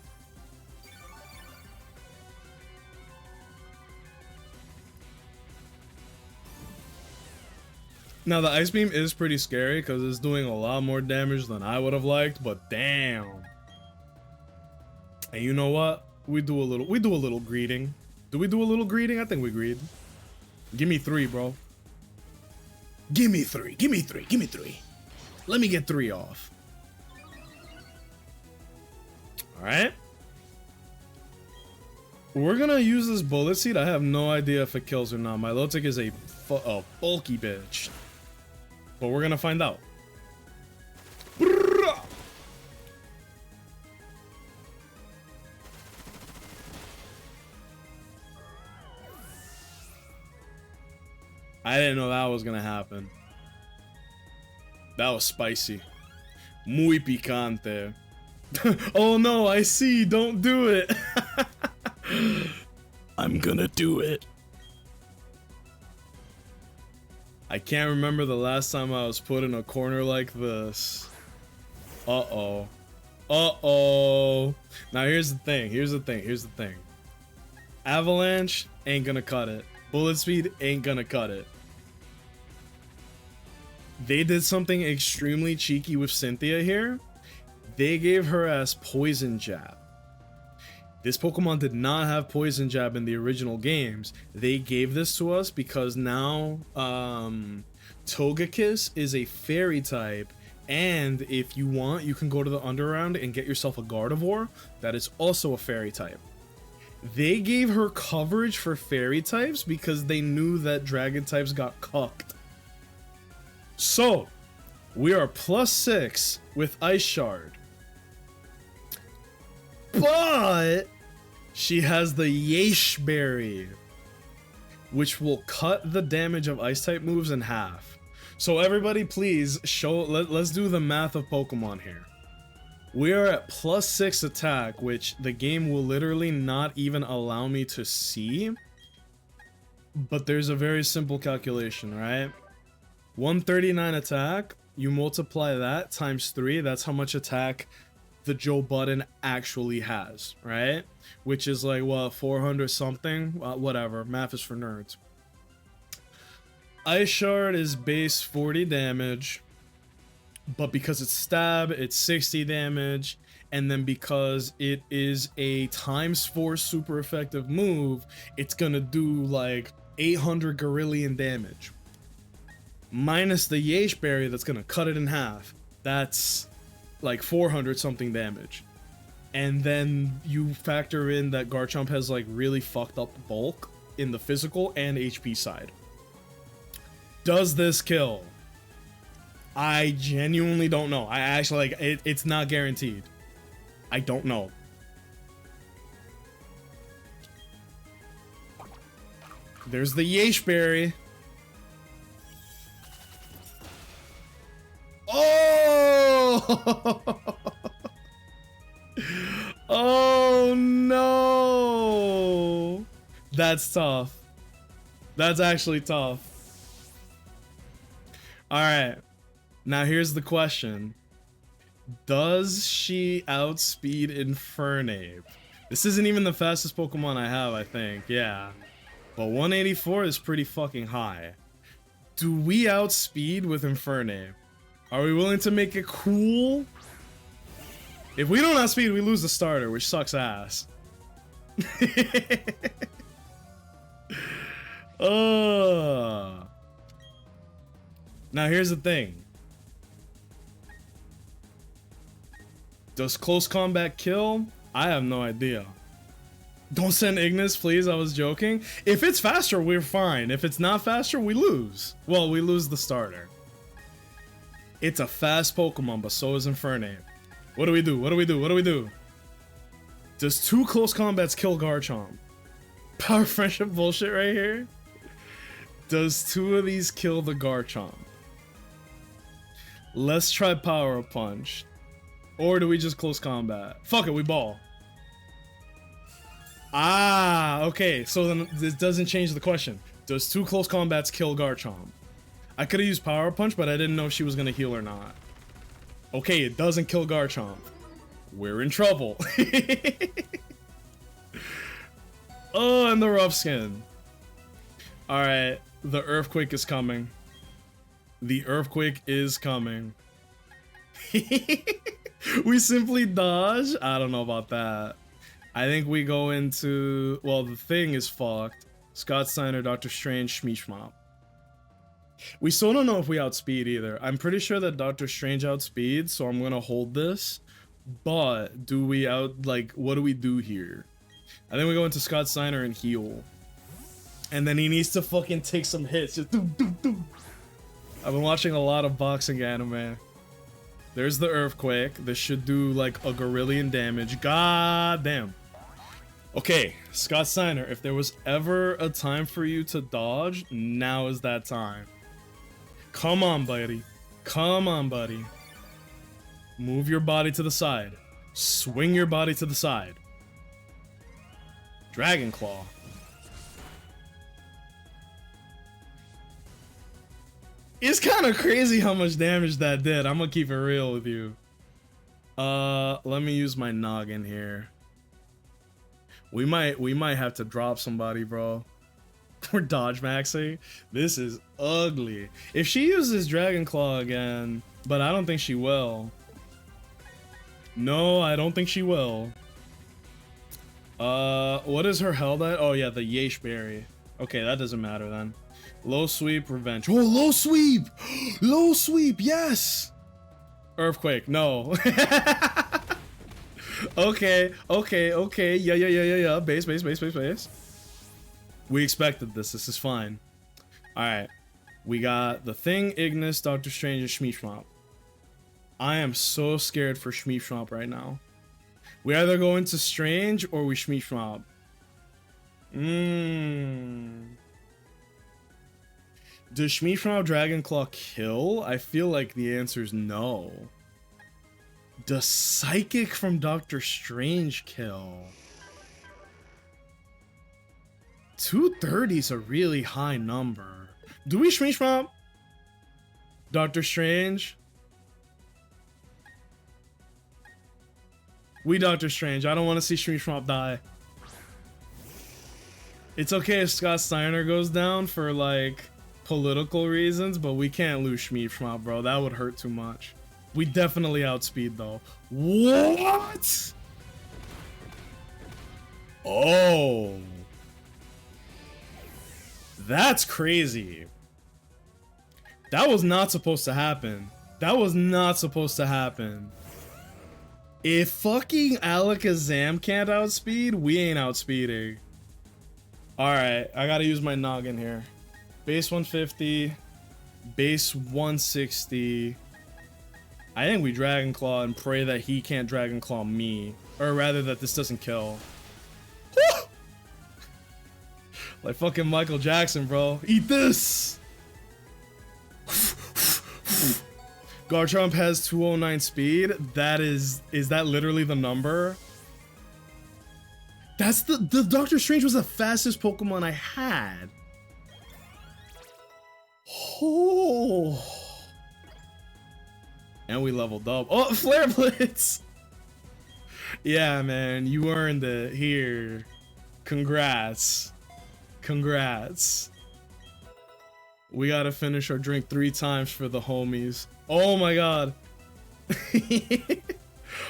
Now, the Ice Beam is pretty scary because it's doing a lot more damage than I would have liked, but damn. And you know what? We do a little greeting. Do we do a little greeting? I think we greet. Give me 3, bro. Give me 3. Give me 3. Give me 3. Let me get 3 off. All right. We're gonna use this Bullet Seed. I have no idea if it kills or not. Milotic is a bulky bitch. But we're gonna find out. I didn't know that was gonna happen. That was spicy. Muy picante. Oh no, I see. Don't do it. I'm gonna do it. I can't remember the last time I was put in a corner like this. Uh-oh. Uh-oh. Now here's the thing. Here's the thing. Here's the thing. Avalanche ain't gonna cut it. Bullet Speed ain't gonna cut it. They did something extremely cheeky with Cynthia here. They gave her ass Poison Jab. This Pokemon did not have Poison Jab in the original games. They gave this to us because now Togekiss is a fairy type, and if you want, you can go to the Underground and get yourself a Gardevoir that is also a fairy type. They gave her coverage for fairy types because they knew that dragon types got cucked. So, we are +6 with Ice Shard. But she has the Yesh Berry, which will cut the damage of ice type moves in half. So everybody please let's do the math of Pokemon here. We are at +6 attack, which the game will literally not even allow me to see. But there's a very simple calculation, right? 139 attack, you multiply that times 3, that's how much attack the Joe Budden actually has, right? Which is like, what, 400 something? Whatever, math is for nerds. Ice Shard is base 40 damage, but because it's stab, it's 60 damage, and then because it is a ×4 super effective move, it's gonna do like 800 Gorillion damage. Minus the Yesh Berry that's gonna cut it in half. That's like 400 something damage. And then you factor in that Garchomp has like really fucked up bulk in the physical and HP side. Does this kill? I genuinely don't know. I actually like it's not guaranteed. I don't know. There's the Yesh Berry. Oh! Oh no! That's tough. That's actually tough. Alright. Now here's the question. Does she outspeed Infernape? This isn't even the fastest Pokemon I have, I think. Yeah. But 184 is pretty fucking high. Do we outspeed with Infernape? Are we willing to make it cool? If we don't outspeed, we lose the starter, which sucks ass. Now here's the thing. Does close combat kill? I have no idea. Don't send Ignis, please. I was joking. If it's faster, we're fine. If it's not faster, we lose. Well, we lose the starter. It's a fast Pokemon, but so is Infernape. What do we do? What do we do? What do we do? Does 2 close combats kill Garchomp? Power friendship bullshit right here. Does 2 of these kill the Garchomp? Let's try Power Punch. Or do we just close combat? Fuck it, we ball. Ah, okay. So then this doesn't change the question. Does 2 close combats kill Garchomp? I could have used Power Punch, but I didn't know if she was gonna heal or not. Okay, it doesn't kill Garchomp. We're in trouble. Oh, and the rough skin. Alright, the earthquake is coming. The earthquake is coming. We simply dodge? I don't know about that. I think we go into... Well, the thing is fucked. Scott Steiner, Dr. Strange, Shmeeshmop. We still don't know if we outspeed either. I'm pretty sure that Dr. Strange outspeeds, so I'm gonna hold this. But, do we what do we do here? I think we go into Scott Steiner and heal. And then he needs to fucking take some hits. Just do, do, do. I've been watching a lot of boxing anime. There's the earthquake. This should do like a gorillion damage. God damn. Okay, Scott Steiner, if there was ever a time for you to dodge, now is that time. Come on, buddy. Come on, buddy. Move your body to the side. Swing your body to the side. Dragon Claw. It's kind of crazy how much damage that did. I'm gonna keep it real with you. Let me use my noggin here. We might have to drop somebody, bro. We're dodge maxing. This is ugly. If she uses Dragon Claw again, but I don't think she will. No, I don't think she will. What is her held at? Oh yeah, the Yesh Berry. Okay, that doesn't matter then. Low sweep, revenge. Oh, low sweep! Low sweep, yes! Earthquake, no. Okay. Yeah. Base. We expected this. This is fine. Alright. We got the Thing, Ignis, Dr. Strange, and Shmeeshmop. I am so scared for Shmeeshmop right now. We either go into Strange or we Shmeeshmop. Does Shmeeshmop Dragon Claw kill? I feel like the answer is no. Does Psychic from Doctor Strange kill? 230 is a really high number. Do we Shmeeshmop Doctor Strange? We Doctor Strange. I don't want to see Shmeeshmop die. It's okay if Scott Steiner goes down for like political reasons, but we can't lose Shmeeshmop, bro. That would hurt too much. We definitely outspeed though. What? Oh. That's crazy. That was not supposed to happen. That was not supposed to happen. If fucking Alakazam can't outspeed, we ain't outspeeding. Alright, I gotta use my noggin here. Base 150. Base 160. I think we Dragon Claw and pray that he can't Dragon Claw me. Or rather that this doesn't kill. Like fucking Michael Jackson, bro. Eat this! Garchomp has 209 speed. Is that literally the number? That's the Doctor Strange was the fastest Pokemon I had. Oh. And we leveled up. Oh, Flare Blitz! Yeah, man, you earned it. Here. Congrats. Congrats. We gotta finish our drink 3 times for the homies. Oh my god.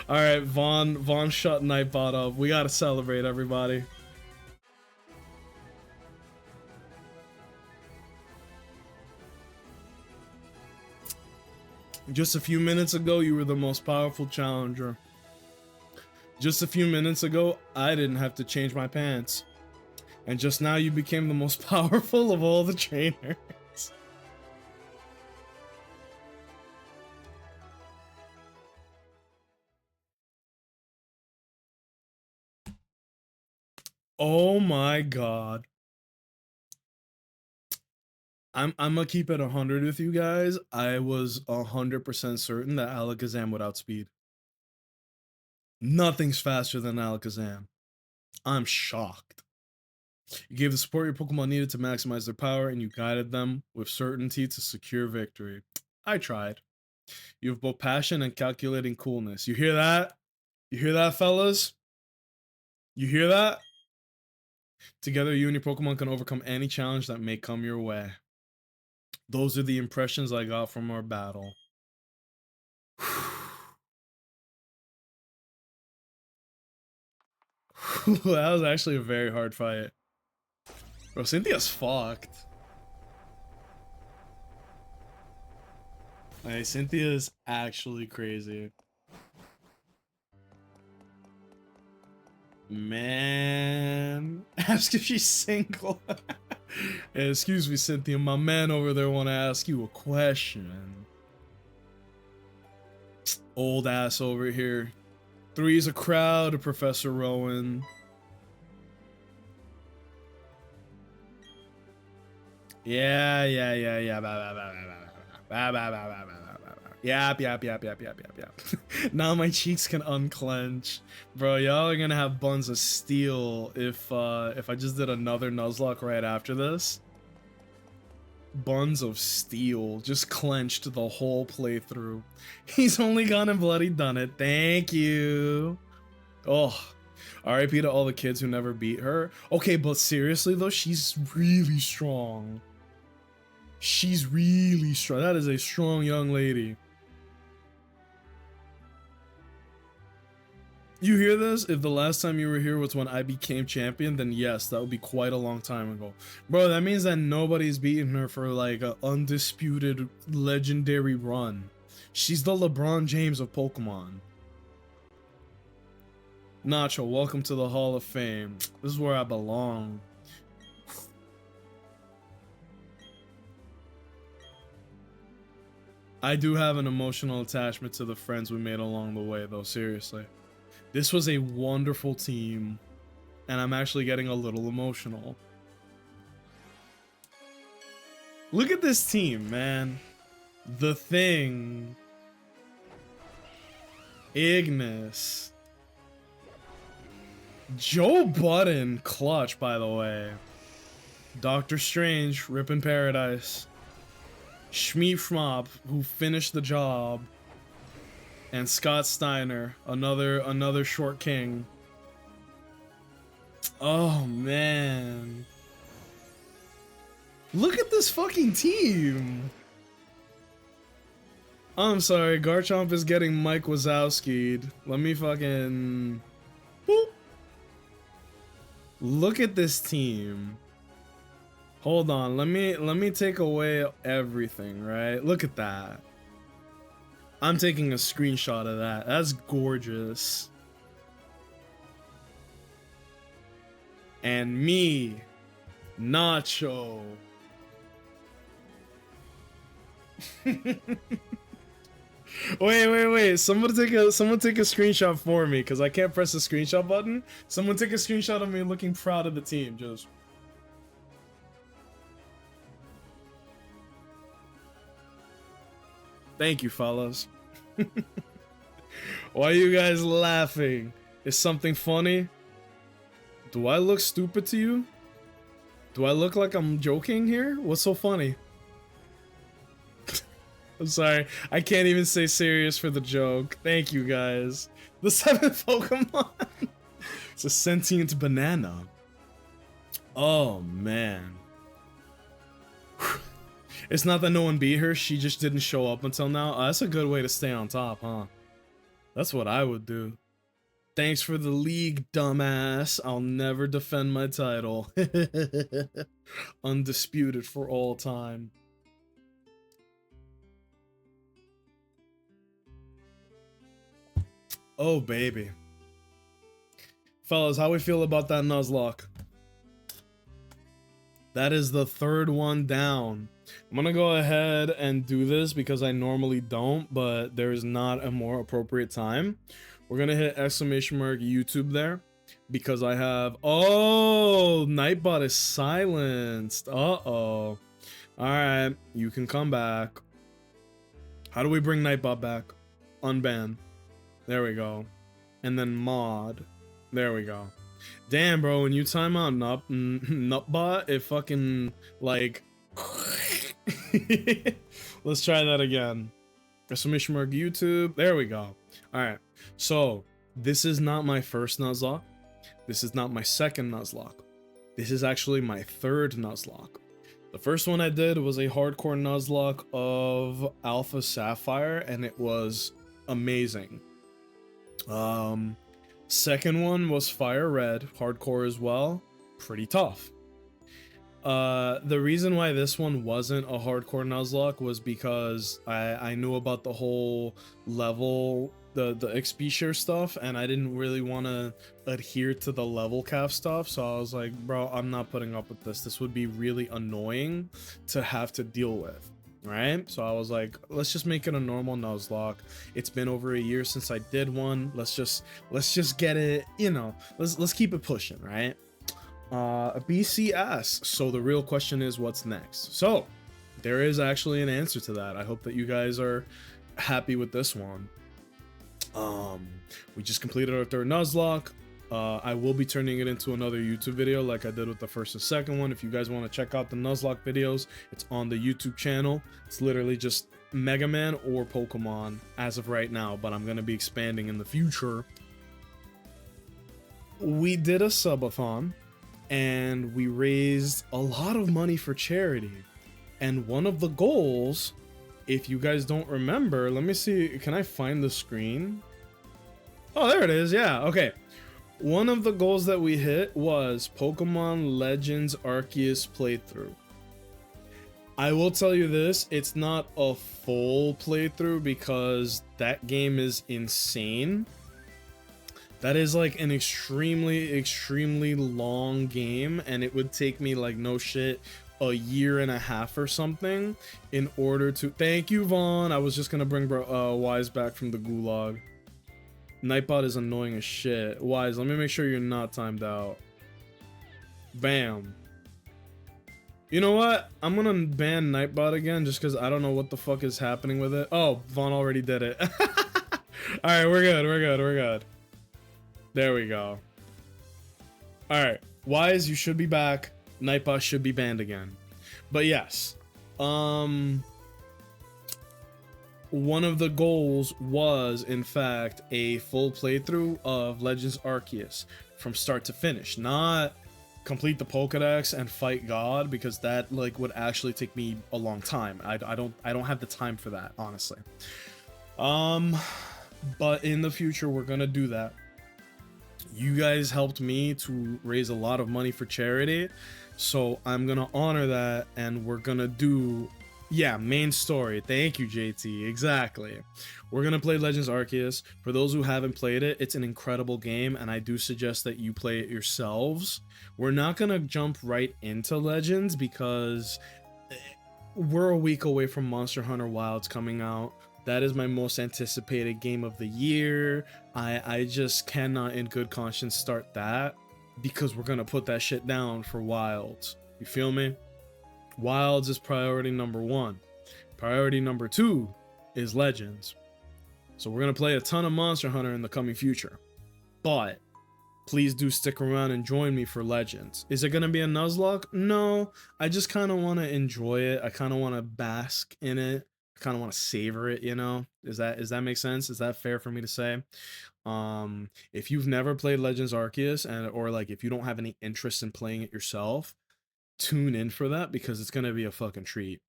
Alright, Vaughn shut Nightbot up. We gotta celebrate, everybody. Just a few minutes ago, you were the most powerful challenger. Just a few minutes ago, I didn't have to change my pants. And just now, you became the most powerful of all the trainers. Oh my god. I'm gonna keep it 100 with you guys. I was 100% certain that Alakazam would outspeed. Nothing's faster than Alakazam. I'm shocked. You gave the support your Pokemon needed to maximize their power, and you guided them with certainty to secure victory. I tried. You have both passion and calculating coolness. You hear that? You hear that, fellas? You hear that? Together, you and your Pokemon can overcome any challenge that may come your way. Those are the impressions I got from our battle. That was actually a very hard fight. Bro, Cynthia's fucked. Hey, Cynthia's actually crazy. Man. Ask if she's single. Hey, excuse me, Cynthia. My man over there want to ask you a question. Old ass over here. 3's a crowd, Professor Rowan. Yeah. Yap. Now my cheeks can unclench. Bro, y'all are gonna have buns of steel if I just did another Nuzlocke right after this. Buns of steel, just clenched the whole playthrough. He's only gone and bloody done it. Thank you. Oh, RIP to all the kids who never beat her. Okay, but seriously though, she's really strong. She's really strong. That is a strong young lady. You hear this? If the last time you were here was when I became champion, then yes, that would be quite a long time ago. Bro, that means that nobody's beaten her for like an undisputed legendary run. She's the LeBron James of Pokemon. Nacho, welcome to the Hall of Fame. This is where I belong. I do have an emotional attachment to the friends we made along the way, though, seriously. This was a wonderful team, and I'm actually getting a little emotional. Look at this team, man. The Thing. Ignis. Joe Budden, clutch, by the way. Doctor Strange, Rip in Paradise. Shmeep Schmop, who finished the job. And Scott Steiner, another short king. Oh man. Look at this fucking team. I'm sorry, Garchomp is getting Mike Wazowski'd. Let me fucking boop. Look at this team. Hold on, let me take away everything, right? Look at that. I'm taking a screenshot of that. That's gorgeous. And me, Nacho. Wait. Someone take a screenshot for me, because I can't press the screenshot button. Someone take a screenshot of me looking proud of the team, just. Thank you, fellas. Why are you guys laughing? Is something funny? Do I look stupid to you? Do I look like I'm joking here? What's so funny? I'm sorry. I can't even say serious for the joke. Thank you guys. The 7th Pokemon. It's a sentient banana. Oh man. It's not that no one beat her, she just didn't show up until now. That's a good way to stay on top, huh? That's what I would do. Thanks for the league, dumbass. I'll never defend my title. Undisputed for all time. Oh, baby. Fellas, how we feel about that Nuzlocke? That is the 3rd one down. I'm gonna go ahead and do this because I normally don't, but there's not a more appropriate time. We're gonna hit exclamation mark YouTube there because I have, oh, Nightbot is silenced. Uh-oh. All right, you can come back. How do we bring Nightbot back? Unban. There we go. And then mod. There we go. Damn, bro, when you time out Nutbot, it fucking, like... Let's try that again. Exclamation mark YouTube. There we go. Alright, so, this is not my first Nuzlocke. This is not my second Nuzlocke. This is actually my 3rd Nuzlocke. The first one I did was a hardcore Nuzlocke of Alpha Sapphire, and it was amazing. Second one was Fire Red, hardcore as well, pretty tough. The reason why this one wasn't a hardcore Nuzlocke was because I knew about the whole level, the XP share stuff, and I didn't really want to adhere to the level cap stuff, so I was like, bro, I'm not putting up with this. This would be really annoying to have to deal with. Right, so I was like, let's just make it a normal Nuzlocke. It's been over a year since I did one. Let's just get it, you know, let's keep it pushing, right? BCS. So the real question is, what's next? So there is actually an answer to that. I hope that you guys are happy with this one. We just completed our 3rd Nuzlocke. I will be turning it into another YouTube video like I did with the first and second one. If you guys want to check out the Nuzlocke videos, it's on the YouTube channel. It's literally just Mega Man or Pokemon as of right now, but I'm going to be expanding in the future. We did a subathon and we raised a lot of money for charity. And one of the goals, if you guys don't remember, let me see, can I find the screen? Oh, there it is. Yeah, okay. One of the goals that we hit was Pokemon Legends Arceus playthrough. I will tell you this, it's not a full playthrough because that game is insane. That is like an extremely long game, and it would take me like no shit a year and a half or something in order to... Thank you, Vaughn. I was just gonna bring Wise back from the gulag. Nightbot is annoying as shit. Wise, let me make sure you're not timed out. Bam. You know what? I'm gonna ban Nightbot again just because I don't know what the fuck is happening with it. Oh, Vaughn already did it. Alright, we're good. There we go. Alright, Wise, you should be back. Nightbot should be banned again. But yes. One of the goals was, in fact, a full playthrough of Legends Arceus from start to finish. Not complete the Pokédex and fight God, because that like would actually take me a long time. I don't have the time for that, honestly. But in the future we're gonna do that. You guys helped me to raise a lot of money for charity, so I'm gonna honor that, and we're gonna do... Yeah, main story. Thank you, JT. Exactly. We're going to play Legends Arceus. For those who haven't played it, it's an incredible game, and I do suggest that you play it yourselves. We're not going to jump right into Legends because we're a week away from Monster Hunter Wilds coming out. That is my most anticipated game of the year. I just cannot in good conscience start that because we're going to put that shit down for Wilds. You feel me? Wilds is priority number 1. Priority number 2 is Legends. So we're going to play a ton of Monster Hunter in the coming future. But please do stick around and join me for Legends. Is it going to be a Nuzlocke? No. I just kind of want to enjoy it. I kind of want to bask in it. kind of want to savor it, you know? Does that make sense? Is that fair for me to say? If you've never played Legends Arceus or like if you don't have any interest in playing it yourself, tune in for that because it's gonna be a fucking treat.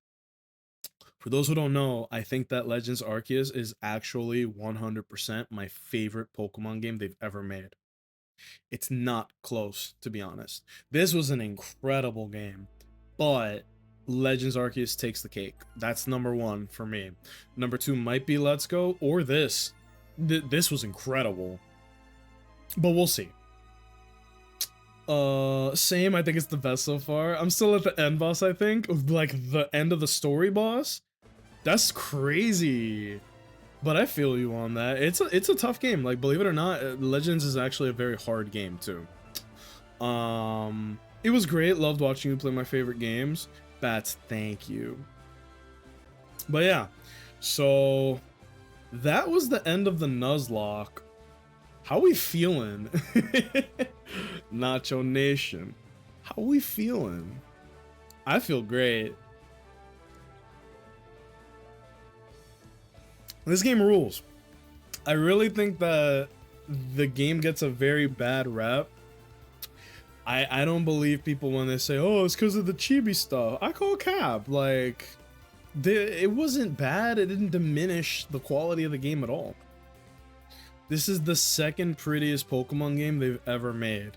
For those who don't know, I think that Legends Arceus is actually 100% my favorite Pokemon game they've ever made. It's not close, to be honest. This was an incredible game, but Legends Arceus takes the cake. That's number one for me. Number two might be Let's Go or this. This was incredible, but we'll see. Same. I think it's the best so far. I'm still at the end boss. I think like the end of the story boss. That's crazy. But I feel you on that. It's a tough game. Like, believe it or not, Legends is actually a very hard game too. It was great. Loved watching you play my favorite games. Bats, thank you. But yeah, so that was the end of the Nuzlocke. How we feeling? Nacho Nation. How we feeling? I feel great. This game rules. I really think that the game gets a very bad rep. I don't believe people when they say, oh, it's because of the chibi stuff. I call cap. Like, it wasn't bad. It didn't diminish the quality of the game at all. This is the second prettiest Pokemon game they've ever made.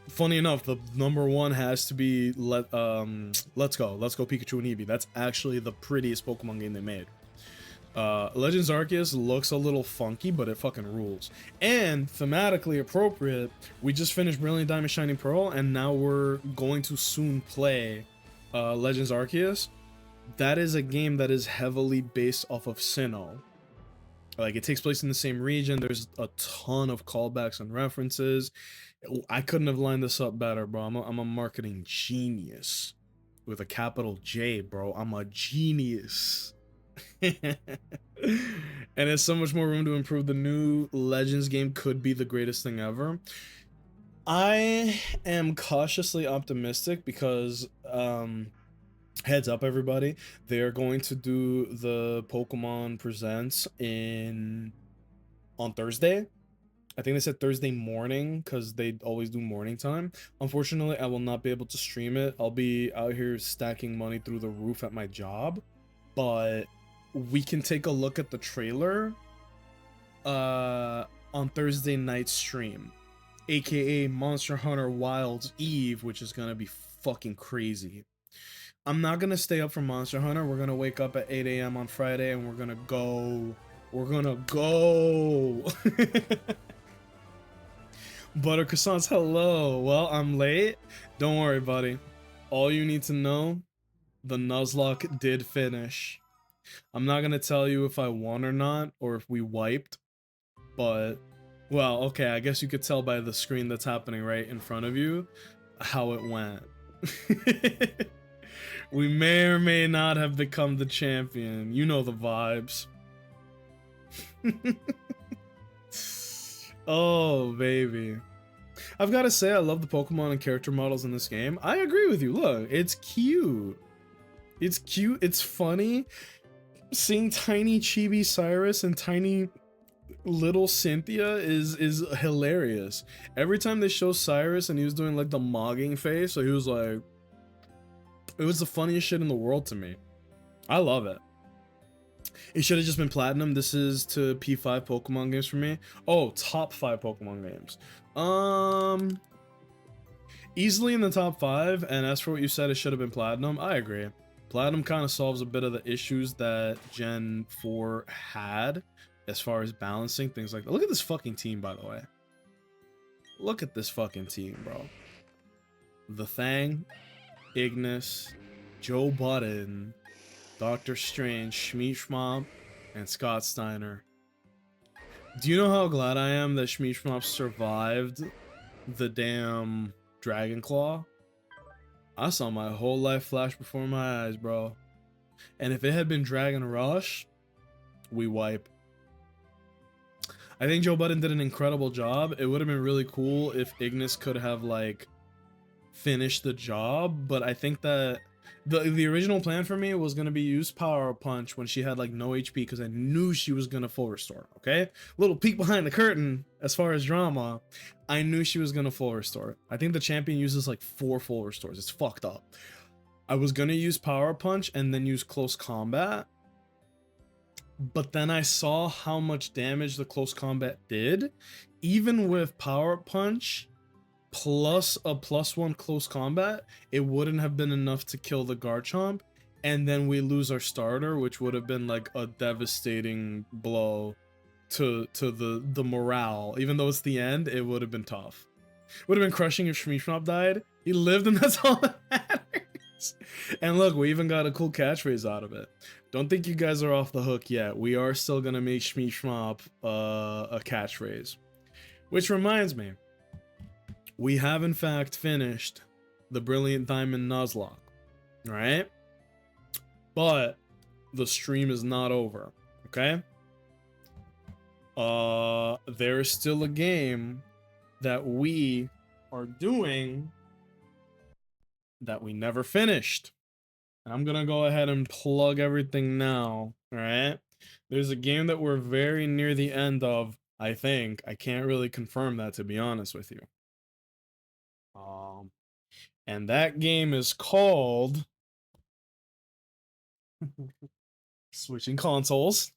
Funny enough, the number one has to be Let's Go Pikachu and Eevee. That's actually the prettiest Pokemon game they made. Legends Arceus looks a little funky, but it fucking rules. And thematically appropriate, we just finished Brilliant Diamond Shining Pearl, and now we're going to soon play Legends Arceus. That is a game that is heavily based off of Sinnoh. Like, it takes place in the same region. There's a ton of callbacks and references. I couldn't have lined this up better, bro. I'm a marketing genius with a capital J, bro. I'm a genius. And there's so much more room to improve. The new Legends game could be the greatest thing ever. I am cautiously optimistic because heads up everybody, they are going to do the Pokemon Presents on Thursday. I think they said Thursday morning because they always do morning time. Unfortunately, I will not be able to stream it. I'll be out here stacking money through the roof at my job, but we can take a look at the trailer on Thursday night stream, aka Monster Hunter Wilds Eve, which is gonna be fucking crazy. I'm not gonna stay up for Monster Hunter. We're gonna wake up at 8 a.m. on Friday and we're gonna go. Butter croissants, hello. Well, I'm late. Don't worry, buddy. All you need to know, the Nuzlocke did finish. I'm not gonna tell you if I won or not, or if we wiped, but, well, okay, I guess you could tell by the screen that's happening right in front of you how it went. We may or may not have become the champion. You know the vibes. Oh, baby. I've got to say, I love the Pokemon and character models in this game. I agree with you. Look, it's cute. It's cute. It's funny. Seeing tiny chibi Cyrus and tiny little Cynthia is hilarious. Every time they show Cyrus and he was doing like the mogging face, so he was like, it was the funniest shit in the world to me. I love it. It should have just been platinum. This is to P5 Pokemon games for me. Oh, top 5 Pokemon games. Easily in the top 5. And as for what you said, it should have been platinum. I agree. Platinum kind of solves a bit of the issues that Gen 4 had as far as balancing things like that. Look at this fucking team, by the way. Look at this fucking team, bro. The Thang, Ignis, Joe Budden, Doctor Strange, Schmeat and Scott Steiner. Do you know how glad I am that Schmeat survived the damn Dragon Claw? I saw my whole life flash before my eyes, bro. And if it had been Dragon Rush, we wipe. I think Joe Budden did an incredible job. It would have been really cool if Ignis could have, like, finished the job, but I think that The original plan for me was gonna be use Power Punch when she had like no HP because I knew she was gonna full restore. Okay, little peek behind the curtain as far as drama. I knew she was gonna full restore. I think the champion uses like 4 full restores. It's fucked up. I was gonna use Power Punch and then use Close Combat, but then I saw how much damage the Close Combat did. Even with Power Punch plus a +1 Close Combat, it wouldn't have been enough to kill the Garchomp, and then we lose our starter, which would have been like a devastating blow to the morale. Even though it's the end, it would have been tough. Would have been crushing if Shmishmop died. He lived, and that's all that matters. And look, we even got a cool catchphrase out of it. Don't think you guys are off the hook yet. We are still gonna make Shmishmop a catchphrase. Which reminds me, we have in fact finished the Brilliant Diamond Nuzlocke, right? But the stream is not over, okay? There is still a game that we are doing that we never finished. And I'm gonna go ahead and plug everything now, alright? There's a game that we're very near the end of, I think. I can't really confirm that, to be honest with you. And that game is called switching consoles.